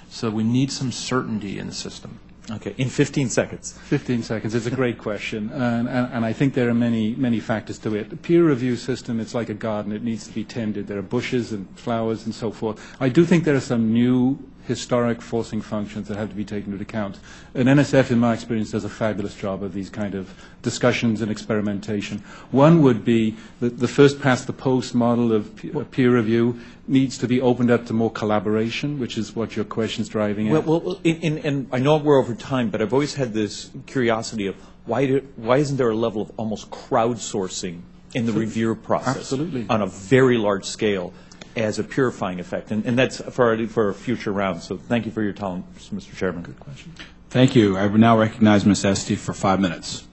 Speaker 4: So we need some certainty in the system.
Speaker 10: Okay, in 15 seconds.
Speaker 6: 15 seconds. It's a great question, and I think there are many factors to it. The peer review system, it's like a garden. It needs to be tended. There are bushes and flowers and so forth. I do think there are some new historic forcing functions that have to be taken into account. And NSF, in my experience, does a fabulous job of these kind of discussions and experimentation. One would be the first past the post model of peer review needs to be opened up to more collaboration, which is what your question's driving at.
Speaker 10: Well, and I know we're over time, but I've always had this curiosity of why isn't there a level of almost crowdsourcing in the review process.
Speaker 6: Absolutely.
Speaker 10: On a very large scale as a purifying effect. And that's for a future round. So thank you for your time, Mr. Chairman. Good question.
Speaker 1: Thank you. I now recognize Ms. Esty for 5 minutes.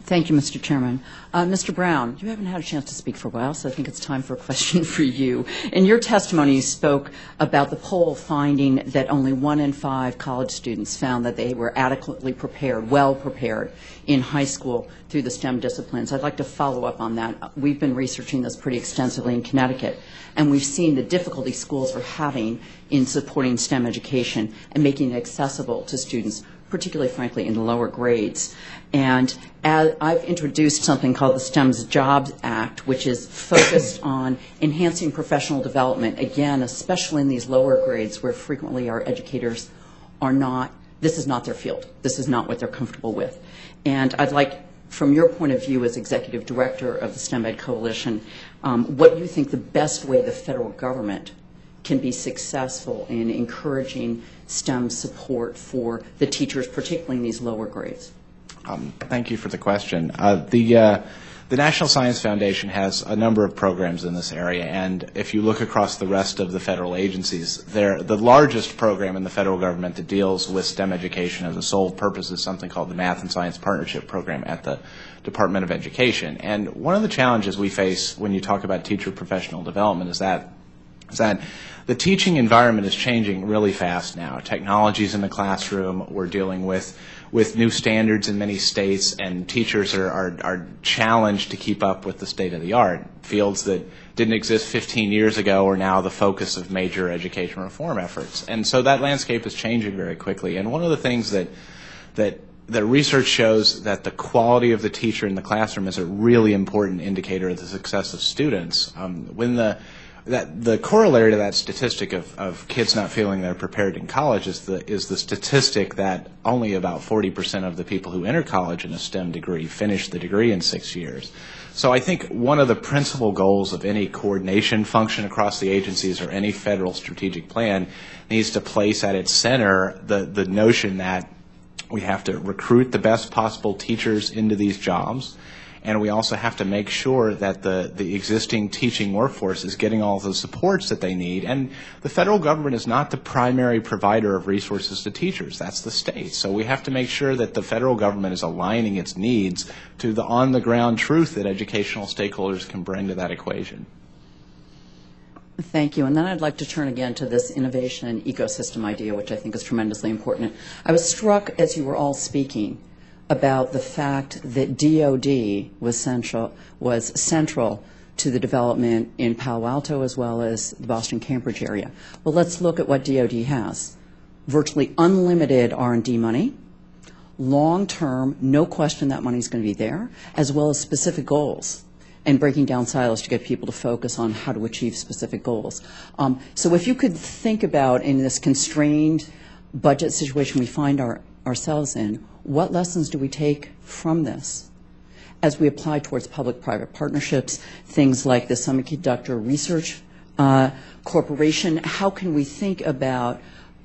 Speaker 11: Thank you, Mr. Chairman. Mr. Brown, you haven't had a chance to speak for a while, so I think it's time for a question for you. In your testimony, you spoke about the poll finding that only 1 in 5 college students found that they were adequately prepared, well prepared in high school through the STEM disciplines. I'd like to follow up on that. We've been researching this pretty extensively in Connecticut, and we've seen the difficulty schools are having in supporting STEM education and making it accessible to students, particularly, frankly, in the lower grades. And I've introduced something called the STEM's Jobs Act, which is focused on enhancing professional development, again, especially in these lower grades where frequently our educators are not, this is not their field. This is not what they're comfortable with. And I'd like, from your point of view as Executive Director of the STEM Ed Coalition, what you think the best way the federal government can be successful in encouraging STEM support for the teachers, particularly in these lower grades?
Speaker 7: Thank you for the question. The National Science Foundation has a number of programs in this area, and if you look across the rest of the federal agencies, the largest program in the federal government that deals with STEM education as a sole purpose is something called the Math and Science Partnership Program at the Department of Education. And one of the challenges we face when you talk about teacher professional development is that the teaching environment is changing really fast now. Technology's in the classroom. We're dealing with new standards in many states, and teachers are challenged to keep up with the state of the art. Fields that didn't exist 15 years ago are now the focus of major education reform efforts. And so that landscape is changing very quickly. And one of the things that research shows that the quality of the teacher in the classroom is a really important indicator of the success of students. The corollary to that statistic of kids not feeling they're prepared in college is the statistic that only about 40% of the people who enter college in a STEM degree finish the degree in 6 years. So I think one of the principal goals of any coordination function across the agencies or any federal strategic plan needs to place at its center the notion that we have to recruit the best possible teachers into these jobs. And we also have to make sure that the existing teaching workforce is getting all the supports that they need. And the federal government is not the primary provider of resources to teachers. That's the state. So we have to make sure that the federal government is aligning its needs to the on-the-ground truth that educational stakeholders can bring to that equation.
Speaker 11: Thank you. And then I'd like to turn again to this innovation and ecosystem idea, which I think is tremendously important. I was struck as you were all speaking about the fact that DOD was central to the development in Palo Alto as well as the Boston-Cambridge area. Well, let's look at what DOD has. Virtually unlimited R&D money, long-term, no question that money is going to be there, as well as specific goals and breaking down silos to get people to focus on how to achieve specific goals. So if you could think about, in this constrained budget situation we find ourselves in, what lessons do we take from this as we apply towards public-private partnerships, things like the Semiconductor Research Corporation? How can we think about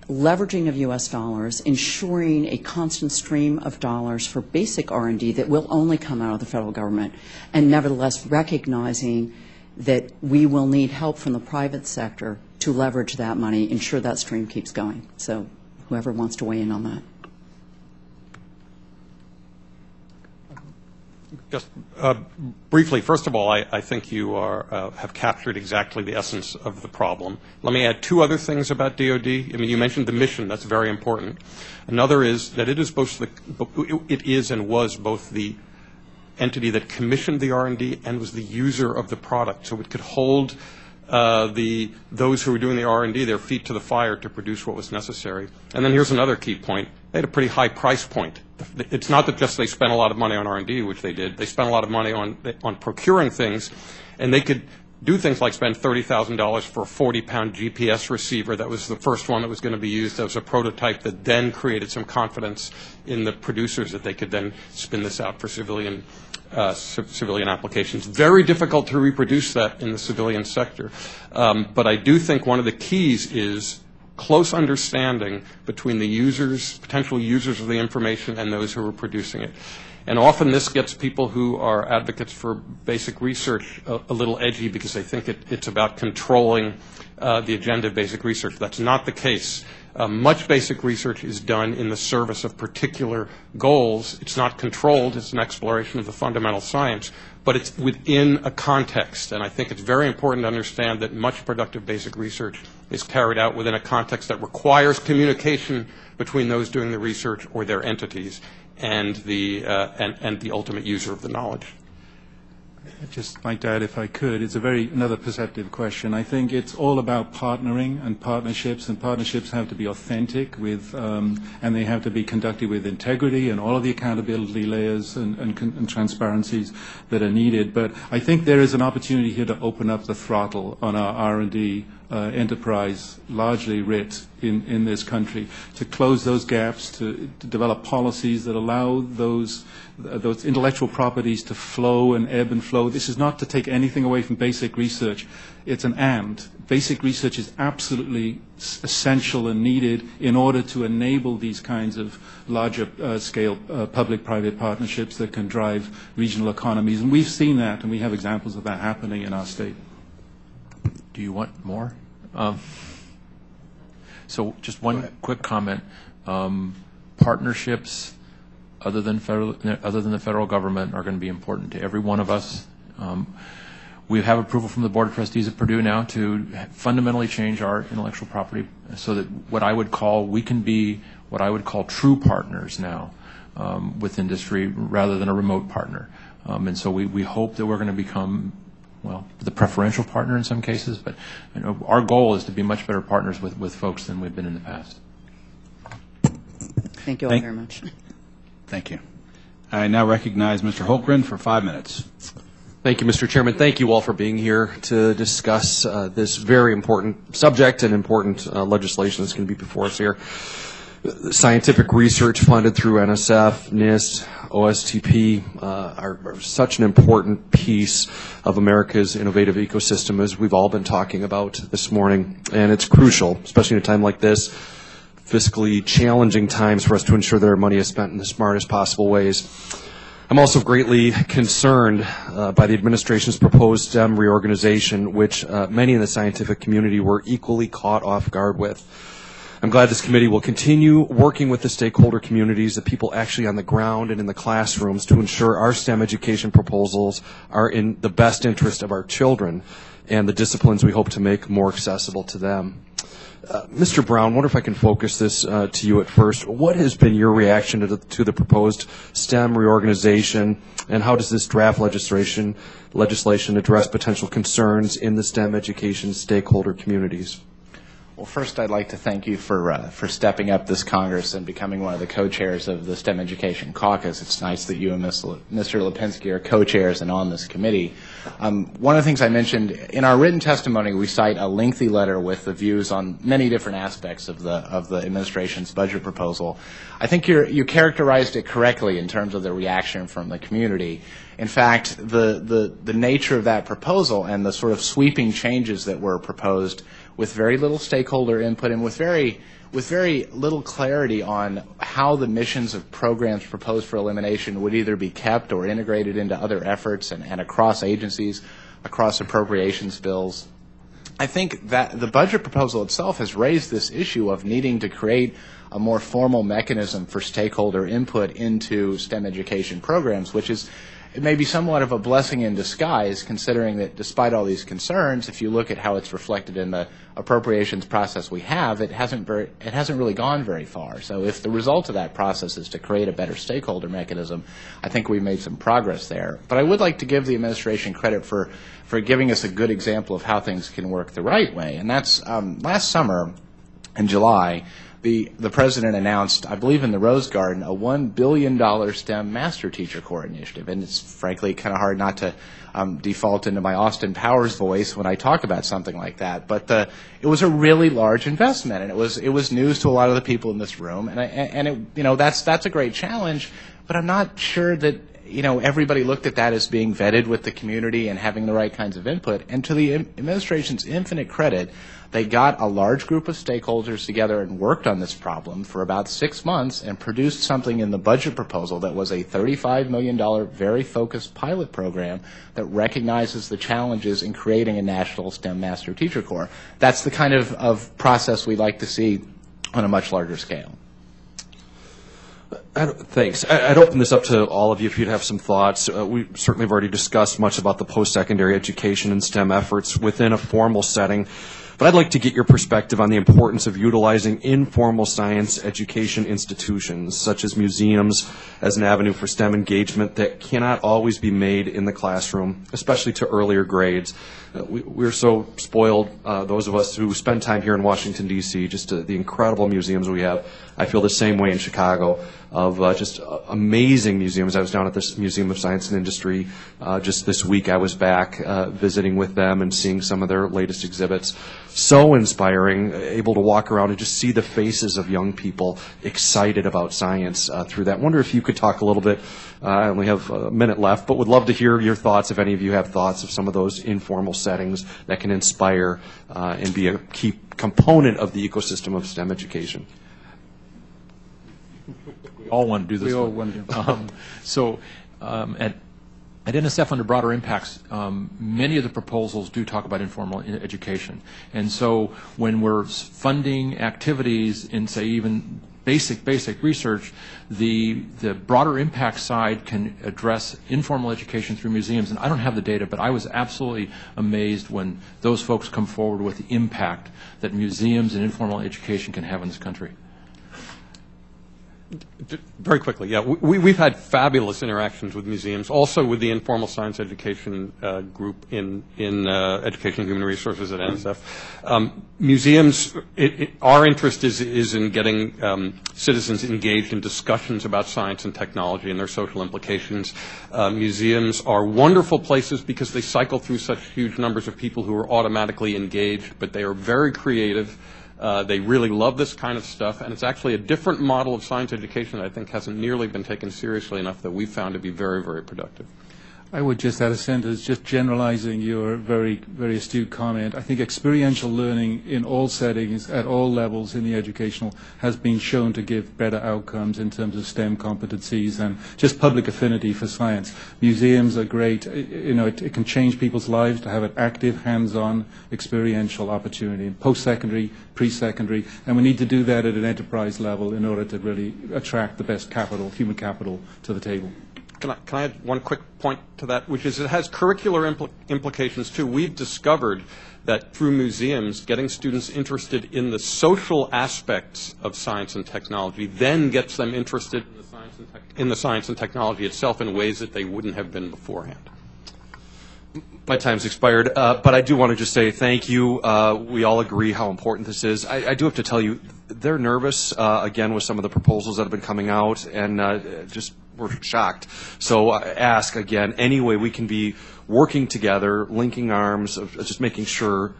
Speaker 11: leveraging of U.S. dollars, ensuring a constant stream of dollars for basic R&D that will only come out of the federal government, and nevertheless recognizing that we will need help from the private sector to leverage that money, ensure that stream keeps going? So whoever wants to weigh in on that.
Speaker 5: Just briefly, first of all, I think you have captured exactly the essence of the problem. Let me add 2 other things about DOD. I mean, you mentioned the mission. That's very important. Another is that it is and was both the entity that commissioned the R&D and was the user of the product. So it could hold those who were doing the R&D, their feet to the fire to produce what was necessary. And then here's another key point. They had a pretty high price point. It's not that just they spent a lot of money on R&D, which they did. They spent a lot of money on procuring things, and they could do things like spend $30,000 for a 40-pound GPS receiver. That was the first one that was going to be used as a prototype that then created some confidence in the producers that they could then spin this out for civilian applications. Very difficult to reproduce that in the civilian sector. But I do think one of the keys is close understanding between the users, potential users of the information, and those who are producing it. And often this gets people who are advocates for basic research a little edgy because they think it's about controlling the agenda of basic research. That's not the case. Much basic research is done in the service of particular goals. It's not controlled. It's an exploration of the fundamental science, but it's within a context. And I think it's very important to understand that much productive basic research is carried out within a context that requires communication between those doing the research or their entities and the ultimate user of the knowledge.
Speaker 6: I'd just like to add, if I could, it's another perceptive question. I think it's all about partnering and partnerships have to be authentic and they have to be conducted with integrity and all of the accountability layers and transparencies that are needed. But I think there is an opportunity here to open up the throttle on our R&D enterprise, largely writ in this country, to close those gaps, to develop policies that allow those intellectual properties to flow and ebb and flow. This is not to take anything away from basic research. It's an and. Basic research is absolutely essential and needed in order to enable these kinds of larger scale public-private partnerships that can drive regional economies. And we've seen that, and we have examples of that happening in our state.
Speaker 4: Do you want more? So just one quick comment. Partnerships other than the federal government are going to be important to every one of us. We have approval from the Board of Trustees at Purdue now to fundamentally change our intellectual property so that we can be what I would call true partners now with industry rather than a remote partner. And so we hope that we're going to become the preferential partner in some cases, but our goal is to be much better partners with folks than we've been in the past.
Speaker 11: Thank you all very much.
Speaker 1: Thank you. I now recognize Mr. Holmgren for 5 minutes.
Speaker 12: Thank you, Mr. Chairman. Thank you all for being here to discuss this very important subject and important legislation that's going to be before us here. Scientific research funded through NSF, NIST, OSTP are such an important piece of America's innovative ecosystem, as we've all been talking about this morning. And it's crucial, especially in a time like this, fiscally challenging times, for us to ensure that our money is spent in the smartest possible ways. I'm also greatly concerned by the administration's proposed STEM reorganization, which many in the scientific community were equally caught off guard with. I'm glad this committee will continue working with the stakeholder communities, the people actually on the ground and in the classrooms, to ensure our STEM education proposals are in the best interest of our children and the disciplines we hope to make more accessible to them. Mr. Brown, I wonder if I can focus this to you at first. What has been your reaction to the proposed STEM reorganization, and how does this draft legislation address potential concerns in the STEM education stakeholder communities?
Speaker 7: Well, first, I'd like to thank you for stepping up this Congress and becoming one of the co-chairs of the STEM Education Caucus. It's nice that you and Mr. Lipinski are co-chairs and on this committee. One of the things I mentioned in our written testimony, we cite a lengthy letter with the views on many different aspects of the administration's budget proposal. I think you characterized it correctly in terms of the reaction from the community. In fact, the nature of that proposal and the sort of sweeping changes that were proposed with very little stakeholder input and with very little clarity on how the missions of programs proposed for elimination would either be kept or integrated into other efforts and across agencies, across appropriations bills. I think that the budget proposal itself has raised this issue of needing to create a more formal mechanism for stakeholder input into STEM education programs, which is it may be somewhat of a blessing in disguise, considering that despite all these concerns, if you look at how it's reflected in the appropriations process we have, it hasn't really gone very far. So if the result of that process is to create a better stakeholder mechanism, I think we've made some progress there. But I would like to give the administration credit for giving us a good example of how things can work the right way. And that's last summer in July, the President announced, I believe in the Rose Garden, a $1 billion STEM Master Teacher Corps initiative. And it's frankly kind of hard not to default into my Austin Powers voice when I talk about something like that. But it was a really large investment, and it was news to a lot of the people in this room. And that's a great challenge, but I'm not sure that everybody looked at that as being vetted with the community and having the right kinds of input. And to the administration's infinite credit, they got a large group of stakeholders together and worked on this problem for about 6 months and produced something in the budget proposal that was a $35 million, very focused pilot program that recognizes the challenges in creating a national STEM master teacher corps. That's the kind of process we like to see on a much larger scale.
Speaker 12: Thanks. I'd open this up to all of you if you'd have some thoughts. We certainly have already discussed much about the post-secondary education and STEM efforts within a formal setting. But I'd like to get your perspective on the importance of utilizing informal science education institutions, such as museums, as an avenue for STEM engagement that cannot always be made in the classroom, especially to earlier grades. We're so spoiled, those of us who spend time here in Washington, D.C., just the incredible museums we have. I feel the same way in Chicago, of just amazing museums. I was down at this Museum of Science and Industry just this week. I was back visiting with them and seeing some of their latest exhibits. So inspiring, able to walk around and just see the faces of young people excited about science through that. I wonder if you could talk a little bit. I only have a minute left, but would love to hear your thoughts, if any of you have thoughts of some of those informal settings that can inspire and be a key component of the ecosystem of STEM education.
Speaker 4: We all want to do this.
Speaker 6: We all want to do
Speaker 4: At NSF, under broader impacts, many of the proposals do talk about informal education. And so when we're funding activities in, say, even basic research, the broader impact side can address informal education through museums. And I don't have the data, but I was absolutely amazed when those folks come forward with the impact that museums and informal education can have in this country.
Speaker 5: Very quickly, yeah. We've had fabulous interactions with museums, also with the informal science education group in Education and Human Resources at NSF. Museums, our interest is in getting citizens engaged in discussions about science and technology and their social implications. Museums are wonderful places because they cycle through such huge numbers of people who are automatically engaged, but they are very creative. They really love this kind of stuff, and it's actually a different model of science education that I think hasn't nearly been taken seriously enough that we've found to be very, very productive.
Speaker 6: I would just add a sentence, just generalizing your very, very astute comment. I think experiential learning in all settings, at all levels in the educational, has been shown to give better outcomes in terms of STEM competencies and just public affinity for science. Museums are great. It can change people's lives to have an active, hands-on, experiential opportunity, post-secondary, pre-secondary, and we need to do that at an enterprise level in order to really attract the best capital, human capital, to the table.
Speaker 5: Can I add one quick point to that, which is it has curricular implications, too. We've discovered that through museums, getting students interested in the social aspects of science and technology then gets them interested in the science and technology itself in ways that they wouldn't have been beforehand.
Speaker 12: My time's expired, but I do want to just say thank you. We all agree how important this is. I do have to tell you, they're nervous, again, with some of the proposals that have been coming out, and we're shocked. So ask, again, any way we can be working together, linking arms, of just making sure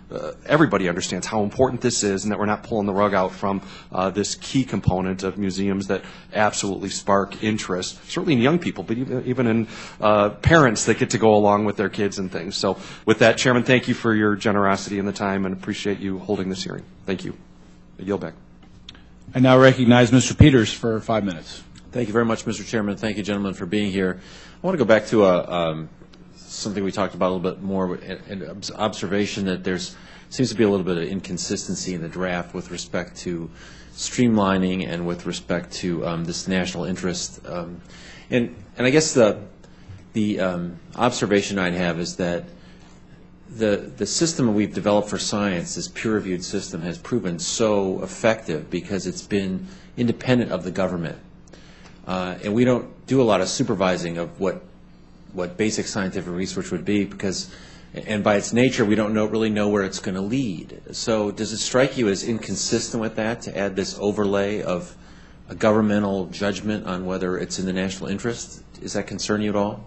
Speaker 12: everybody understands how important this is and that we're not pulling the rug out from this key component of museums that absolutely spark interest, certainly in young people, but even in parents that get to go along with their kids and things. So with that, Chairman, thank you for your generosity and the time, and appreciate you holding this hearing. Thank you. I yield back.
Speaker 13: I now recognize Mr. Peters for 5 minutes.
Speaker 14: Thank you very much, Mr. Chairman. Thank you, gentlemen, for being here. I want to go back to something we talked about a little bit more, an observation that there's seems to be a little bit of inconsistency in the draft with respect to streamlining and with respect to this national interest. And I guess the observation I'd have is that the system we've developed for science, this peer-reviewed system, has proven so effective because it's been independent of the government. And we don't do a lot of supervising of what basic scientific research would be because, and by its nature, we don't really know where it's going to lead. So does it strike you as inconsistent with that to add this overlay of a governmental judgment on whether it's in the national interest? Does that concern you at all?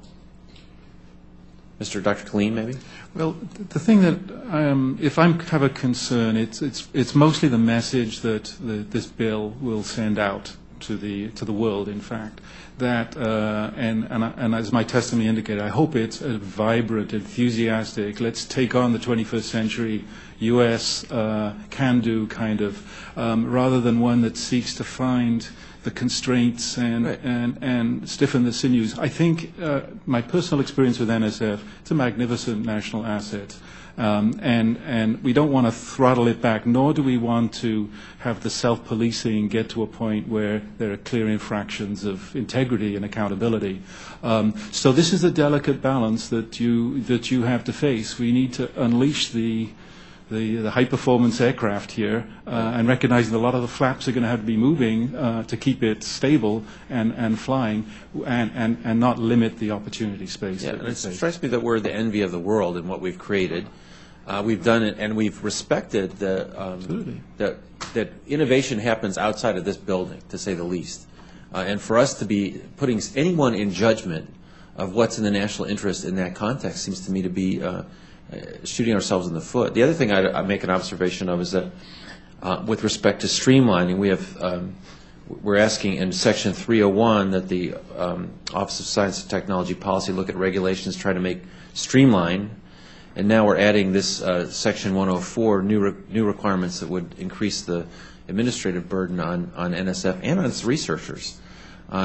Speaker 14: Dr. Killian, maybe?
Speaker 6: Well, the thing that, if I have a concern, it's mostly the message that this bill will send out to the world. In fact, that and as my testimony indicated, I hope it's a vibrant, enthusiastic. Let's take on the 21st century U.S. can-do kind of, rather than one that seeks to find the constraints and stiffen the sinews. I think my personal experience with NSF, it's a magnificent national asset. And we don't want to throttle it back, nor do we want to have the self-policing get to a point where there are clear infractions of integrity and accountability. So this is a delicate balance that you have to face. We need to unleash the high-performance aircraft here, and recognizing a lot of the flaps are going to have to be moving to keep it stable and flying, and not limit the opportunity space.
Speaker 14: Yeah, it strikes me that we're the envy of the world in what we've created. We've done it, and we've respected that innovation happens outside of this building, to say the least. And for us to be putting anyone in judgment of what's in the national interest in that context seems to me to be shooting ourselves in the foot. The other thing I make an observation of is that with respect to streamlining, we're asking in Section 301 that the Office of Science and Technology Policy look at regulations trying to make streamline, and now we're adding this Section 104 new requirements that would increase the administrative burden on NSF and on its researchers.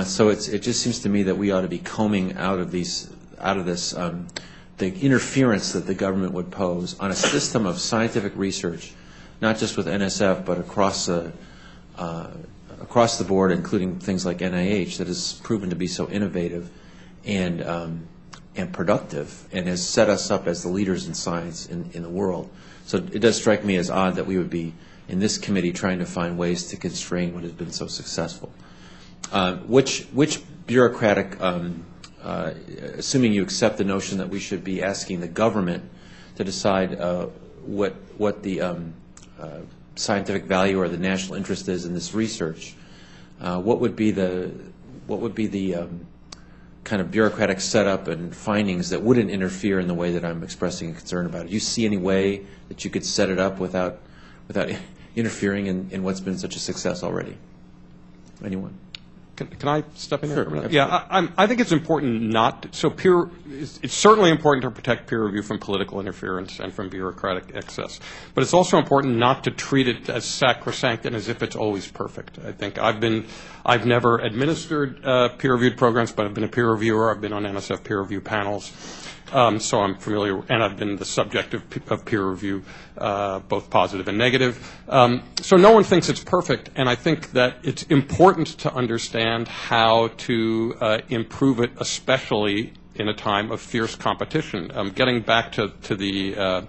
Speaker 14: So it just seems to me that we ought to be combing out of this the interference that the government would pose on a system of scientific research, not just with NSF, but across the board, including things like NIH, that has proven to be so innovative and productive, and has set us up as the leaders in science in the world. So it does strike me as odd that we would be in this committee trying to find ways to constrain what has been so successful. Which bureaucratic assuming you accept the notion that we should be asking the government to decide what the scientific value or the national interest is in this research, what would be the kind of bureaucratic setup and findings that wouldn't interfere in the way that I'm expressing a concern about it? Do you see any way that you could set it up without interfering in what's been such a success already? Anyone?
Speaker 5: Can I step in here?
Speaker 14: Sure,
Speaker 5: yeah, I think it's important not to, it's certainly important to protect peer review from political interference and from bureaucratic excess. But it's also important not to treat it as sacrosanct and as if it's always perfect. I think I've never administered peer-reviewed programs, but I've been a peer reviewer. I've been on NSF peer review panels. So I'm familiar, and I've been the subject of peer review, both positive and negative. So no one thinks it's perfect, and I think that it's important to understand how to improve it, especially in a time of fierce competition. Getting back to the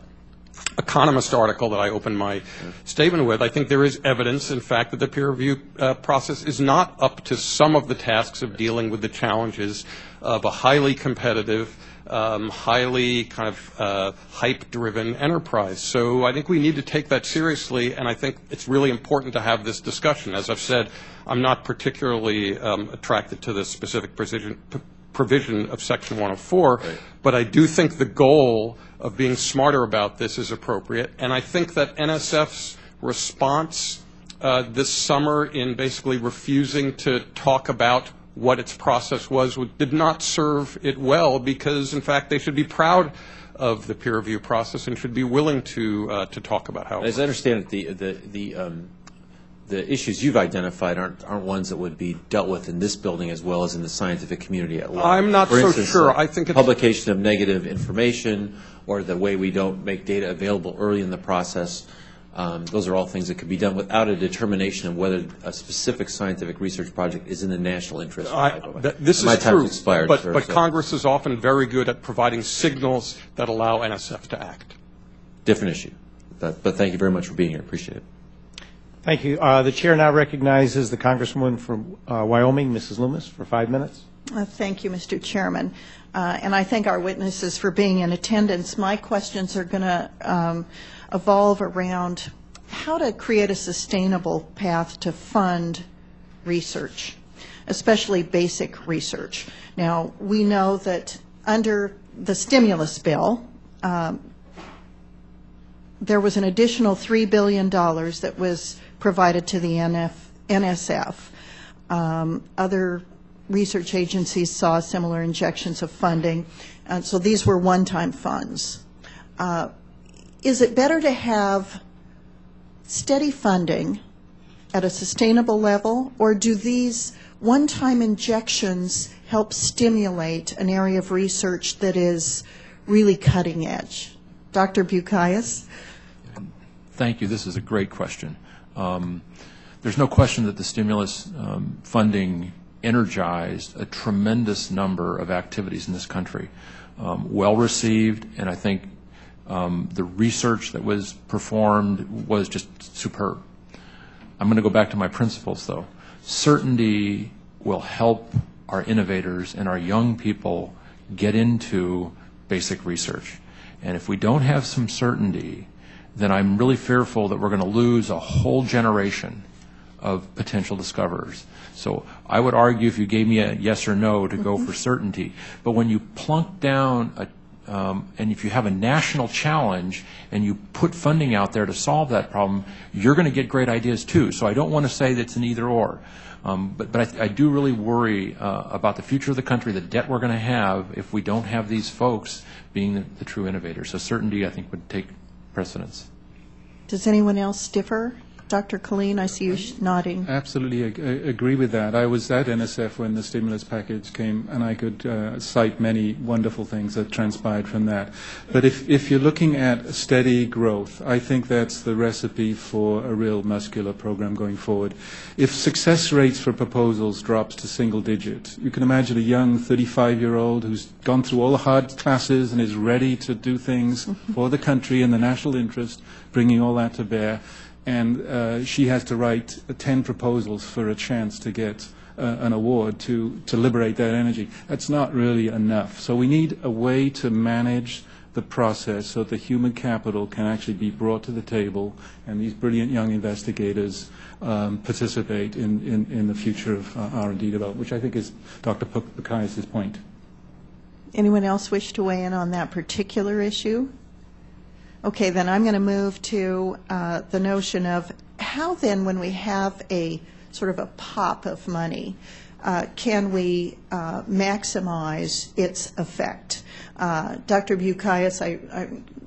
Speaker 5: Economist article that I opened my statement with, I think there is evidence, in fact, that the peer review process is not up to some of the tasks of dealing with the challenges of a highly competitive, highly kind of hype-driven enterprise. So I think we need to take that seriously, and I think it's really important to have this discussion. As I've said, I'm not particularly attracted to the specific provision of Section 104, right, but I do think the goal of being smarter about this is appropriate, and I think that NSF's response this summer in basically refusing to talk about what its process was did not serve it well, because, in fact, they should be proud of the peer review process and should be willing to talk about how it
Speaker 14: As I understand it, the issues you've identified aren't ones that would be dealt with in this building as well as in the scientific community at large.
Speaker 5: I'm not
Speaker 14: For
Speaker 5: so
Speaker 14: instance,
Speaker 5: sure. I think it's
Speaker 14: publication of negative information or the way we don't make data available early in the process. Those are all things that could be done without a determination of whether a specific scientific research project is in the national interest.
Speaker 5: This is
Speaker 14: My time's
Speaker 5: true,
Speaker 14: expired,
Speaker 5: but
Speaker 14: sir,
Speaker 5: Congress is often very good at providing signals that allow NSF to act.
Speaker 14: Different issue. But thank you very much for being here. Appreciate it.
Speaker 8: Thank you. The chair now recognizes the Congresswoman from Wyoming, Mrs. Loomis, for 5 minutes.
Speaker 15: Thank you, Mr. Chairman. And I thank our witnesses for being in attendance. My questions are going to evolve around how to create a sustainable path to fund research, especially basic research. Now, we know that under the stimulus bill, there was an additional $3 billion that was provided to the NSF. Other research agencies saw similar injections of funding. So these were one-time funds. Is it better to have steady funding at a sustainable level, or do these one-time injections help stimulate an area of research that is really cutting edge? Dr. Buckeyes?
Speaker 4: Thank you. This is a great question. There's no question that the stimulus funding energized a tremendous number of activities in this country. Well received, and I think the research that was performed was just superb. I'm going to go back to my principles, though. Certainty will help our innovators and our young people get into basic research. And if we don't have some certainty, then I'm really fearful that we're going to lose a whole generation of potential discoverers. So I would argue, if you gave me a yes or no, to go for certainty. But when you plunk down and if you have a national challenge and you put funding out there to solve that problem, you're going to get great ideas too. So I don't want to say that it's an either or. But I do really worry about the future of the country, the debt we're going to have if we don't have these folks being the true innovators. So certainty, I think, would take precedence.
Speaker 15: Does anyone else differ? Dr. Killian, I see you nodding.
Speaker 6: Absolutely agree with that. I was at NSF when the stimulus package came, and I could cite many wonderful things that transpired from that. But if you're looking at steady growth, I think that's the recipe for a real muscular program going forward. If success rates for proposals drops to single digit, you can imagine a young 35-year-old who's gone through all the hard classes and is ready to do things for the country and the national interest, bringing all that to bear. And she has to write 10 proposals for a chance to get an award to liberate that energy. That's not really enough. So we need a way to manage the process so that the human capital can actually be brought to the table and these brilliant young investigators participate in the future of R&D development, which I think is Dr. Buckeyes' point.
Speaker 15: Anyone else wish to weigh in on that particular issue? Okay, then I'm going to move to the notion of how then, when we have a sort of a pop of money, can we maximize its effect? Dr. Buckeyes,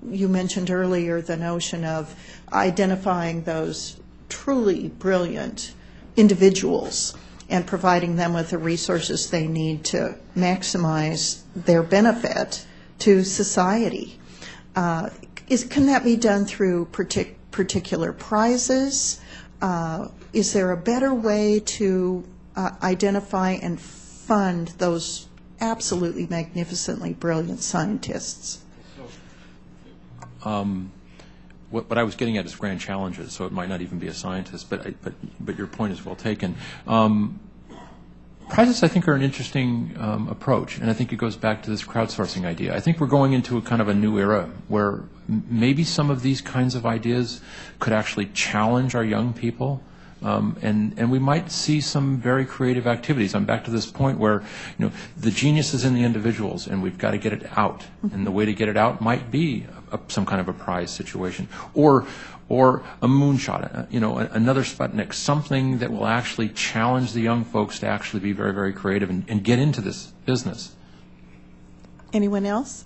Speaker 15: you mentioned earlier the notion of identifying those truly brilliant individuals and providing them with the resources they need to maximize their benefit to society. Can that be done through particular prizes? Is there a better way to identify and fund those absolutely magnificently brilliant scientists?
Speaker 4: What I was getting at is grand challenges, so it might not even be a scientist, but your point is well taken. Prizes, I think, are an interesting approach, and I think it goes back to this crowdsourcing idea. I think we're going into a kind of a new era where maybe some of these kinds of ideas could actually challenge our young people, and we might see some very creative activities. I'm back to this point where, the genius is in the individuals, and we've got to get it out, and the way to get it out might be some kind of a prize situation, or a moonshot, another Sputnik, something that will actually challenge the young folks to actually be very, very creative and get into this business.
Speaker 15: Anyone else?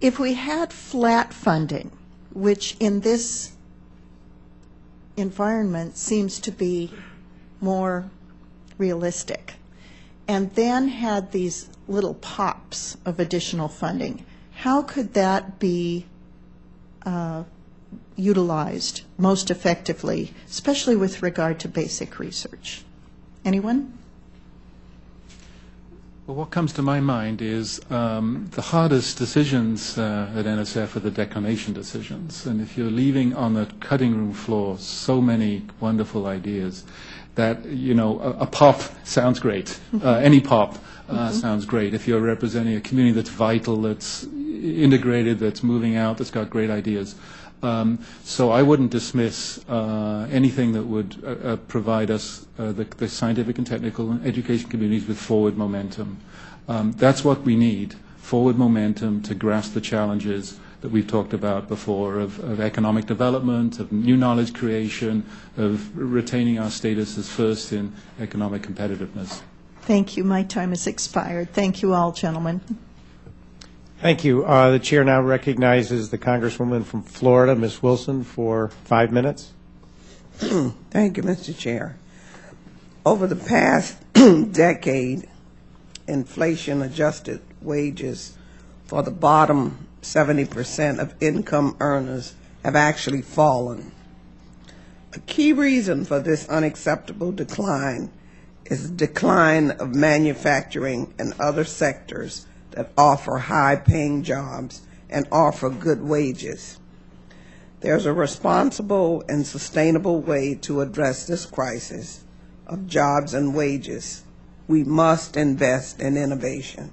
Speaker 15: If we had flat funding, which in this environment seems to be more realistic, and then had these little pops of additional funding, how could that be utilized most effectively, especially with regard to basic research? Anyone?
Speaker 6: Well, what comes to my mind is the hardest decisions at NSF are the declination decisions. And if you're leaving on the cutting room floor so many wonderful ideas that, a pop sounds great. Any pop sounds great. If you're representing a community that's vital, that's integrated, that's moving out, that's got great ideas. So I wouldn't dismiss anything that would provide us, the scientific and technical and education communities, with forward momentum. That's what we need, forward momentum to grasp the challenges that we've talked about before of economic development, of new knowledge creation, of retaining our status as first in economic competitiveness.
Speaker 15: Thank you. My time has expired. Thank you all, gentlemen.
Speaker 8: Thank you. The chair now recognizes the Congresswoman from Florida, Ms. Wilson, for 5 minutes.
Speaker 16: Thank you, Mr. Chair. Over the past decade, inflation-adjusted wages for the bottom 70% of income earners have actually fallen. A key reason for this unacceptable decline is the decline of manufacturing and other sectors that offer high-paying jobs and offer good wages. There's a responsible and sustainable way to address this crisis of jobs and wages. We must invest in innovation.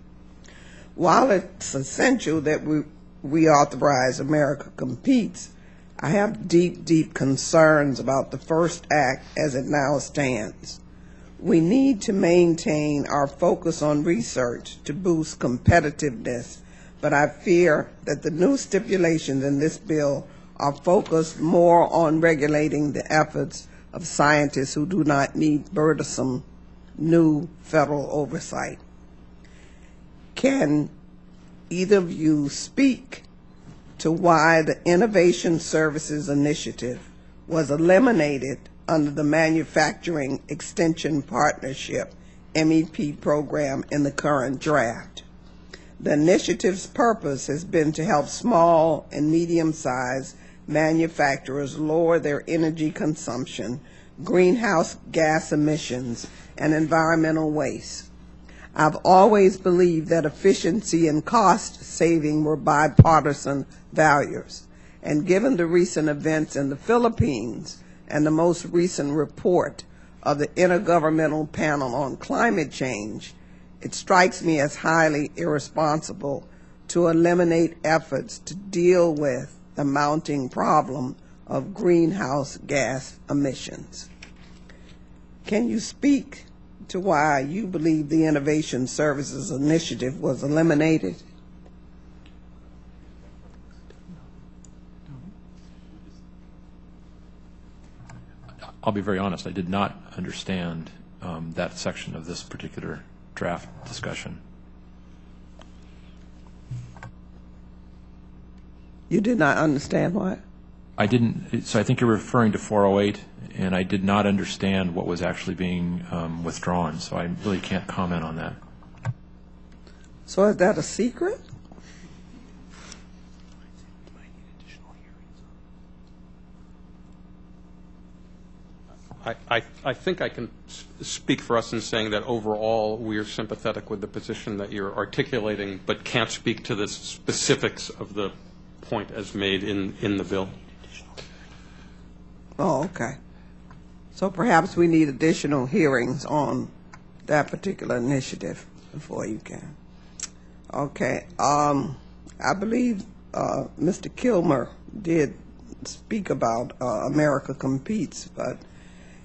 Speaker 16: While it's essential that we reauthorize America Competes, I have deep, deep concerns about the first act as it now stands. We need to maintain our focus on research to boost competitiveness, but I fear that the new stipulations in this bill are focused more on regulating the efforts of scientists who do not need burdensome new federal oversight. Can either of you speak to why the Innovation Services Initiative was eliminated under the Manufacturing Extension Partnership MEP program in the current draft? The initiative's purpose has been to help small and medium-sized manufacturers lower their energy consumption, greenhouse gas emissions, and environmental waste. I've always believed that efficiency and cost saving were bipartisan values, and given the recent events in the Philippines and the most recent report of the Intergovernmental Panel on Climate Change, it strikes me as highly irresponsible to eliminate efforts to deal with the mounting problem of greenhouse gas emissions. Can you speak to why you believe the Innovation Services Initiative was eliminated?
Speaker 4: I'll be very honest, I did not understand that section of this particular draft discussion.
Speaker 16: You did not understand what?
Speaker 4: I didn't, so I think you're referring to 408, and I did not understand what was actually being withdrawn, so I really can't comment on that.
Speaker 16: So is that a secret?
Speaker 5: I think I can speak for us in saying that overall we are sympathetic with the position that you're articulating, but can't speak to the specifics of the point as made in the bill.
Speaker 16: Oh, okay. So perhaps we need additional hearings on that particular initiative before you can. Okay. I believe Mr. Kilmer did speak about America Competes, but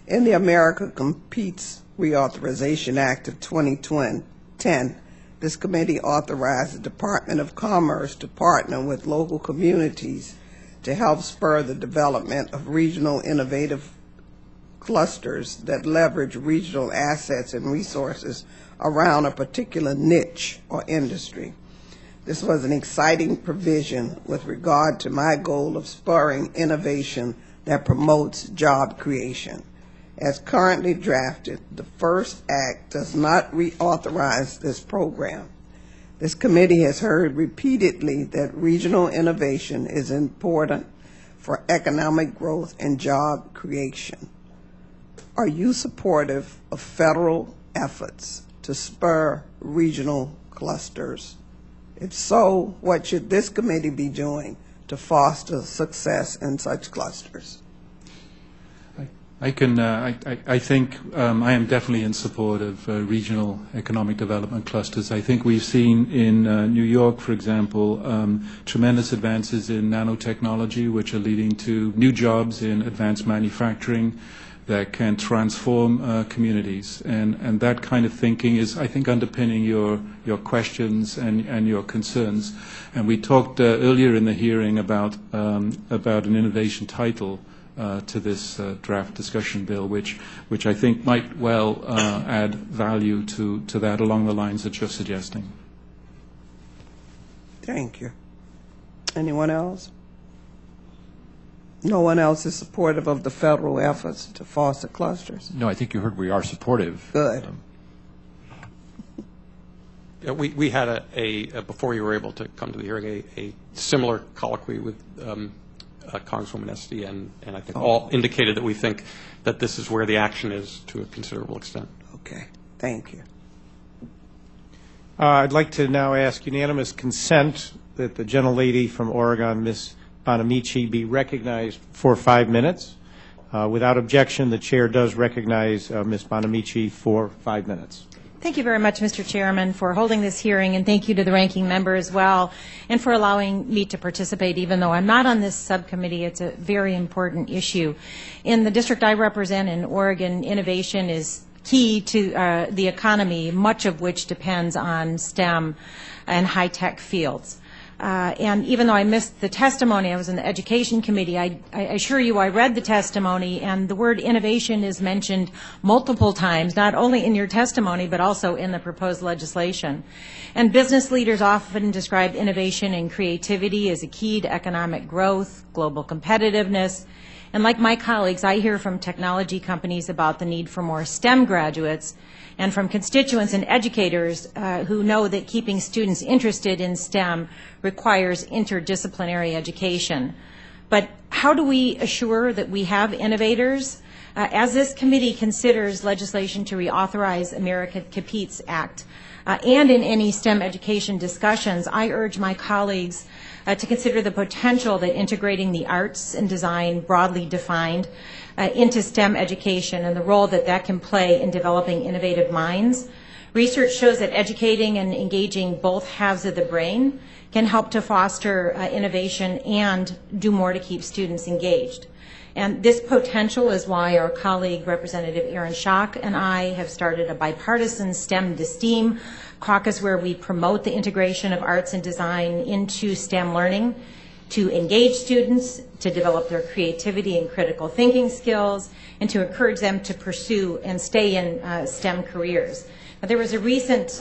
Speaker 16: in the America Competes Reauthorization Act of 2010, this committee authorized the Department of Commerce to partner with local communities to help spur the development of regional innovative clusters that leverage regional assets and resources around a particular niche or industry. This was an exciting provision with regard to my goal of spurring innovation that promotes job creation. As currently drafted, the first act does not reauthorize this program. This committee has heard repeatedly that regional innovation is important for economic growth and job creation. Are you supportive of federal efforts to spur regional clusters? If so, what should this committee be doing to foster success in such clusters?
Speaker 6: I think I am definitely in support of regional economic development clusters. I think we've seen in New York, for example, tremendous advances in nanotechnology, which are leading to new jobs in advanced manufacturing. that can transform communities. And that kind of thinking is, I think, underpinning your questions and your concerns. And we talked earlier in the hearing about an innovation title to this draft discussion bill, which I think might well add value to that along the lines that you're suggesting.
Speaker 16: Thank you. Anyone else? No one else is supportive of the federal efforts to foster clusters?
Speaker 4: No, I think you heard we are supportive.
Speaker 16: Good.
Speaker 5: Yeah, we had before you were able to come to the hearing, a similar colloquy with Congresswoman Esty, and I think all indicated that we think that this is where the action is to a considerable extent.
Speaker 16: Okay. Thank you.
Speaker 8: I'd like to now ask unanimous consent that the gentlelady from Oregon, Ms. Bonamici, be recognized for 5 minutes. Without objection, the chair does recognize Ms. Bonamici for 5 minutes.
Speaker 17: Thank you very much, Mr. Chairman, for holding this hearing, and thank you to the ranking member as well, and for allowing me to participate, even though I'm not on this subcommittee. It's a very important issue. In the district I represent in Oregon, innovation is key to the economy, much of which depends on STEM and high-tech fields. And even though I missed the testimony, I was in the Education Committee, I assure you I read the testimony, and the word innovation is mentioned multiple times, not only in your testimony, but also in the proposed legislation. And business leaders often describe innovation and creativity as a key to economic growth, global competitiveness. And like my colleagues, I hear from technology companies about the need for more STEM graduates, and from constituents and educators who know that keeping students interested in STEM requires interdisciplinary education. But how do we assure that we have innovators? As this committee considers legislation to reauthorize America Competes Act, and in any STEM education discussions, I urge my colleagues to consider the potential that integrating the arts and design, broadly defined, into STEM education and the role that that can play in developing innovative minds. Research shows that educating and engaging both halves of the brain can help to foster innovation and do more to keep students engaged. And this potential is why our colleague, Representative Aaron Schock, and I have started a bipartisan STEM to STEAM caucus where we promote the integration of arts and design into STEM learning to engage students, to develop their creativity and critical thinking skills, and to encourage them to pursue and stay in STEM careers. Now, there was a recent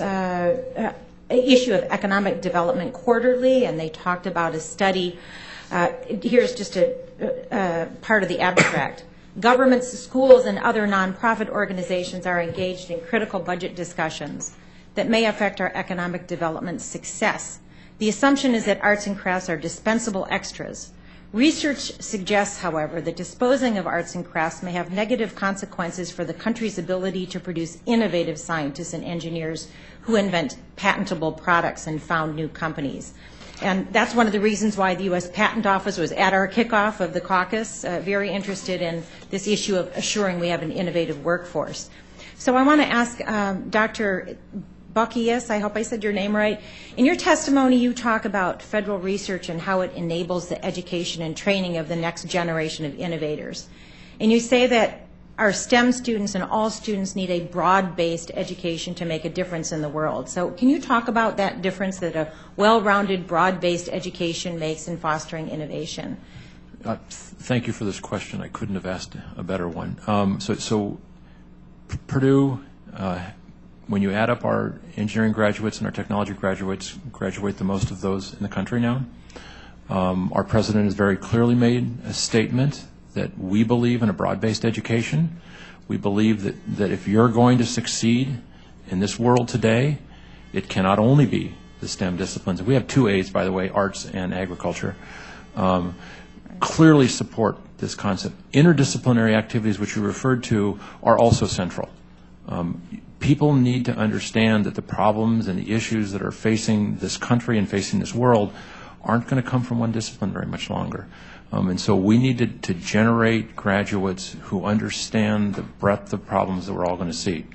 Speaker 17: issue of Economic Development Quarterly, and they talked about a study. Here's just a part of the abstract. Governments, schools, and other nonprofit organizations are engaged in critical budget discussions that may affect our economic development success. The assumption is that arts and crafts are dispensable extras. Research suggests, however, that disposing of arts and crafts may have negative consequences for the country's ability to produce innovative scientists and engineers who invent patentable products and found new companies. And that's one of the reasons why the U.S. Patent Office was at our kickoff of the caucus, very interested in this issue of assuring we have an innovative workforce. So I want to ask Dr. Buckeyes, I hope I said your name right. In your testimony, you talk about federal research and how it enables the education and training of the next generation of innovators. And you say that our STEM students and all students need a broad-based education to make a difference in the world. So can you talk about that difference that a well-rounded, broad-based education makes in fostering innovation?
Speaker 4: Thank you for this question. I couldn't have asked a better one. So Purdue, when you add up our engineering graduates and our technology graduates, graduate the most of those in the country now. Our president has very clearly made a statement that we believe in a broad-based education. We believe that if you're going to succeed in this world today, it cannot only be the STEM disciplines. We have 2 A's, by the way, arts and agriculture. Clearly support this concept. Interdisciplinary activities, which you referred to, are also central. People need to understand that the problems and the issues that are facing this country and facing this world aren't going to come from one discipline very much longer. And so we need to generate graduates who understand the breadth of problems that we're all going to see.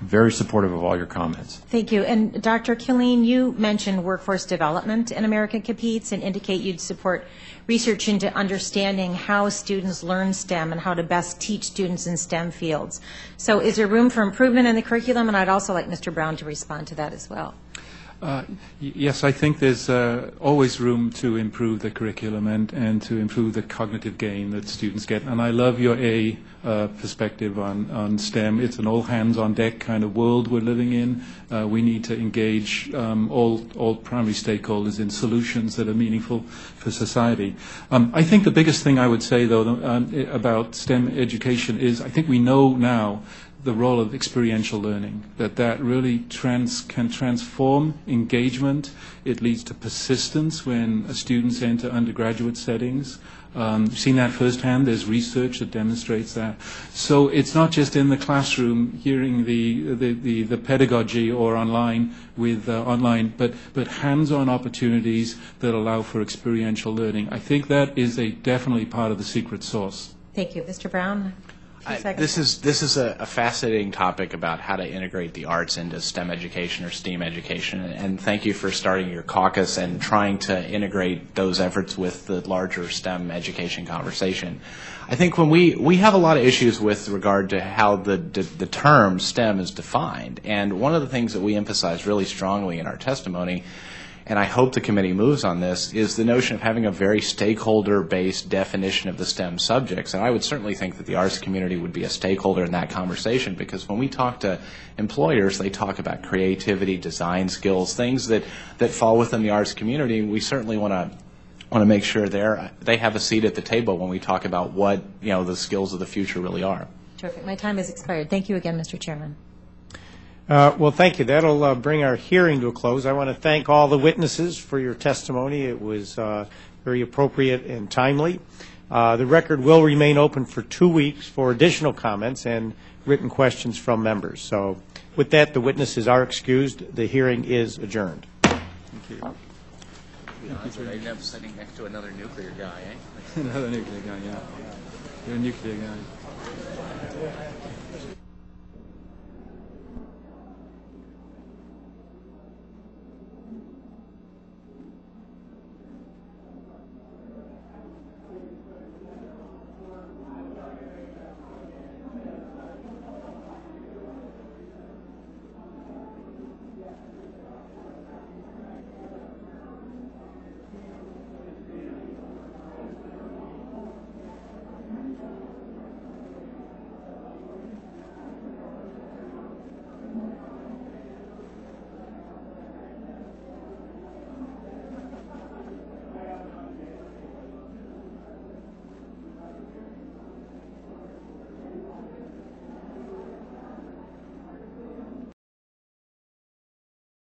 Speaker 4: very supportive of all your comments.
Speaker 17: Thank you. And Dr. Killian, you mentioned workforce development in America Competes and indicate you'd support research into understanding how students learn STEM and how to best teach students in STEM fields. So is there room for improvement in the curriculum? And I'd also like Mr. Brown to respond to that as well.
Speaker 6: Yes, I think there's always room to improve the curriculum and to improve the cognitive gain that students get. And I love your perspective on STEM. It's an all-hands-on-deck kind of world we're living in. We need to engage all primary stakeholders in solutions that are meaningful for society. I think the biggest thing I would say, though, about STEM education is I think we know now the role of experiential learning, that really can transform engagement. It leads to persistence when students enter undergraduate settings. You've seen that firsthand. There's research that demonstrates that. So it's not just in the classroom hearing the pedagogy or online but hands-on opportunities that allow for experiential learning. I think that is definitely part of the secret sauce.
Speaker 17: Thank you. Mr. Brown?
Speaker 7: This is a fascinating topic about how to integrate the arts into STEM education or STEAM education, and thank you for starting your caucus and trying to integrate those efforts with the larger STEM education conversation. I think when we have a lot of issues with regard to how the term STEM is defined, and one of the things that we emphasize really strongly in our testimony, and I hope the committee moves on this, is the notion of having a very stakeholder-based definition of the STEM subjects. And I would certainly think that the arts community would be a stakeholder in that conversation, because when we talk to employers, they talk about creativity, design skills, things that fall within the arts community. We certainly want to make sure they have a seat at the table when we talk about what the skills of the future really are.
Speaker 17: Terrific. My time has expired. Thank you again, Mr. Chairman.
Speaker 8: Well, thank you. That'll bring our hearing to a close. I want to thank all the witnesses for your testimony. It was very appropriate and timely. The record will remain open for 2 weeks for additional comments and written questions from members. So with that, the witnesses are excused. The hearing is adjourned. Thank you.
Speaker 7: I end up sitting next to another nuclear guy, eh?
Speaker 6: Another nuclear guy, yeah. You're a nuclear guy.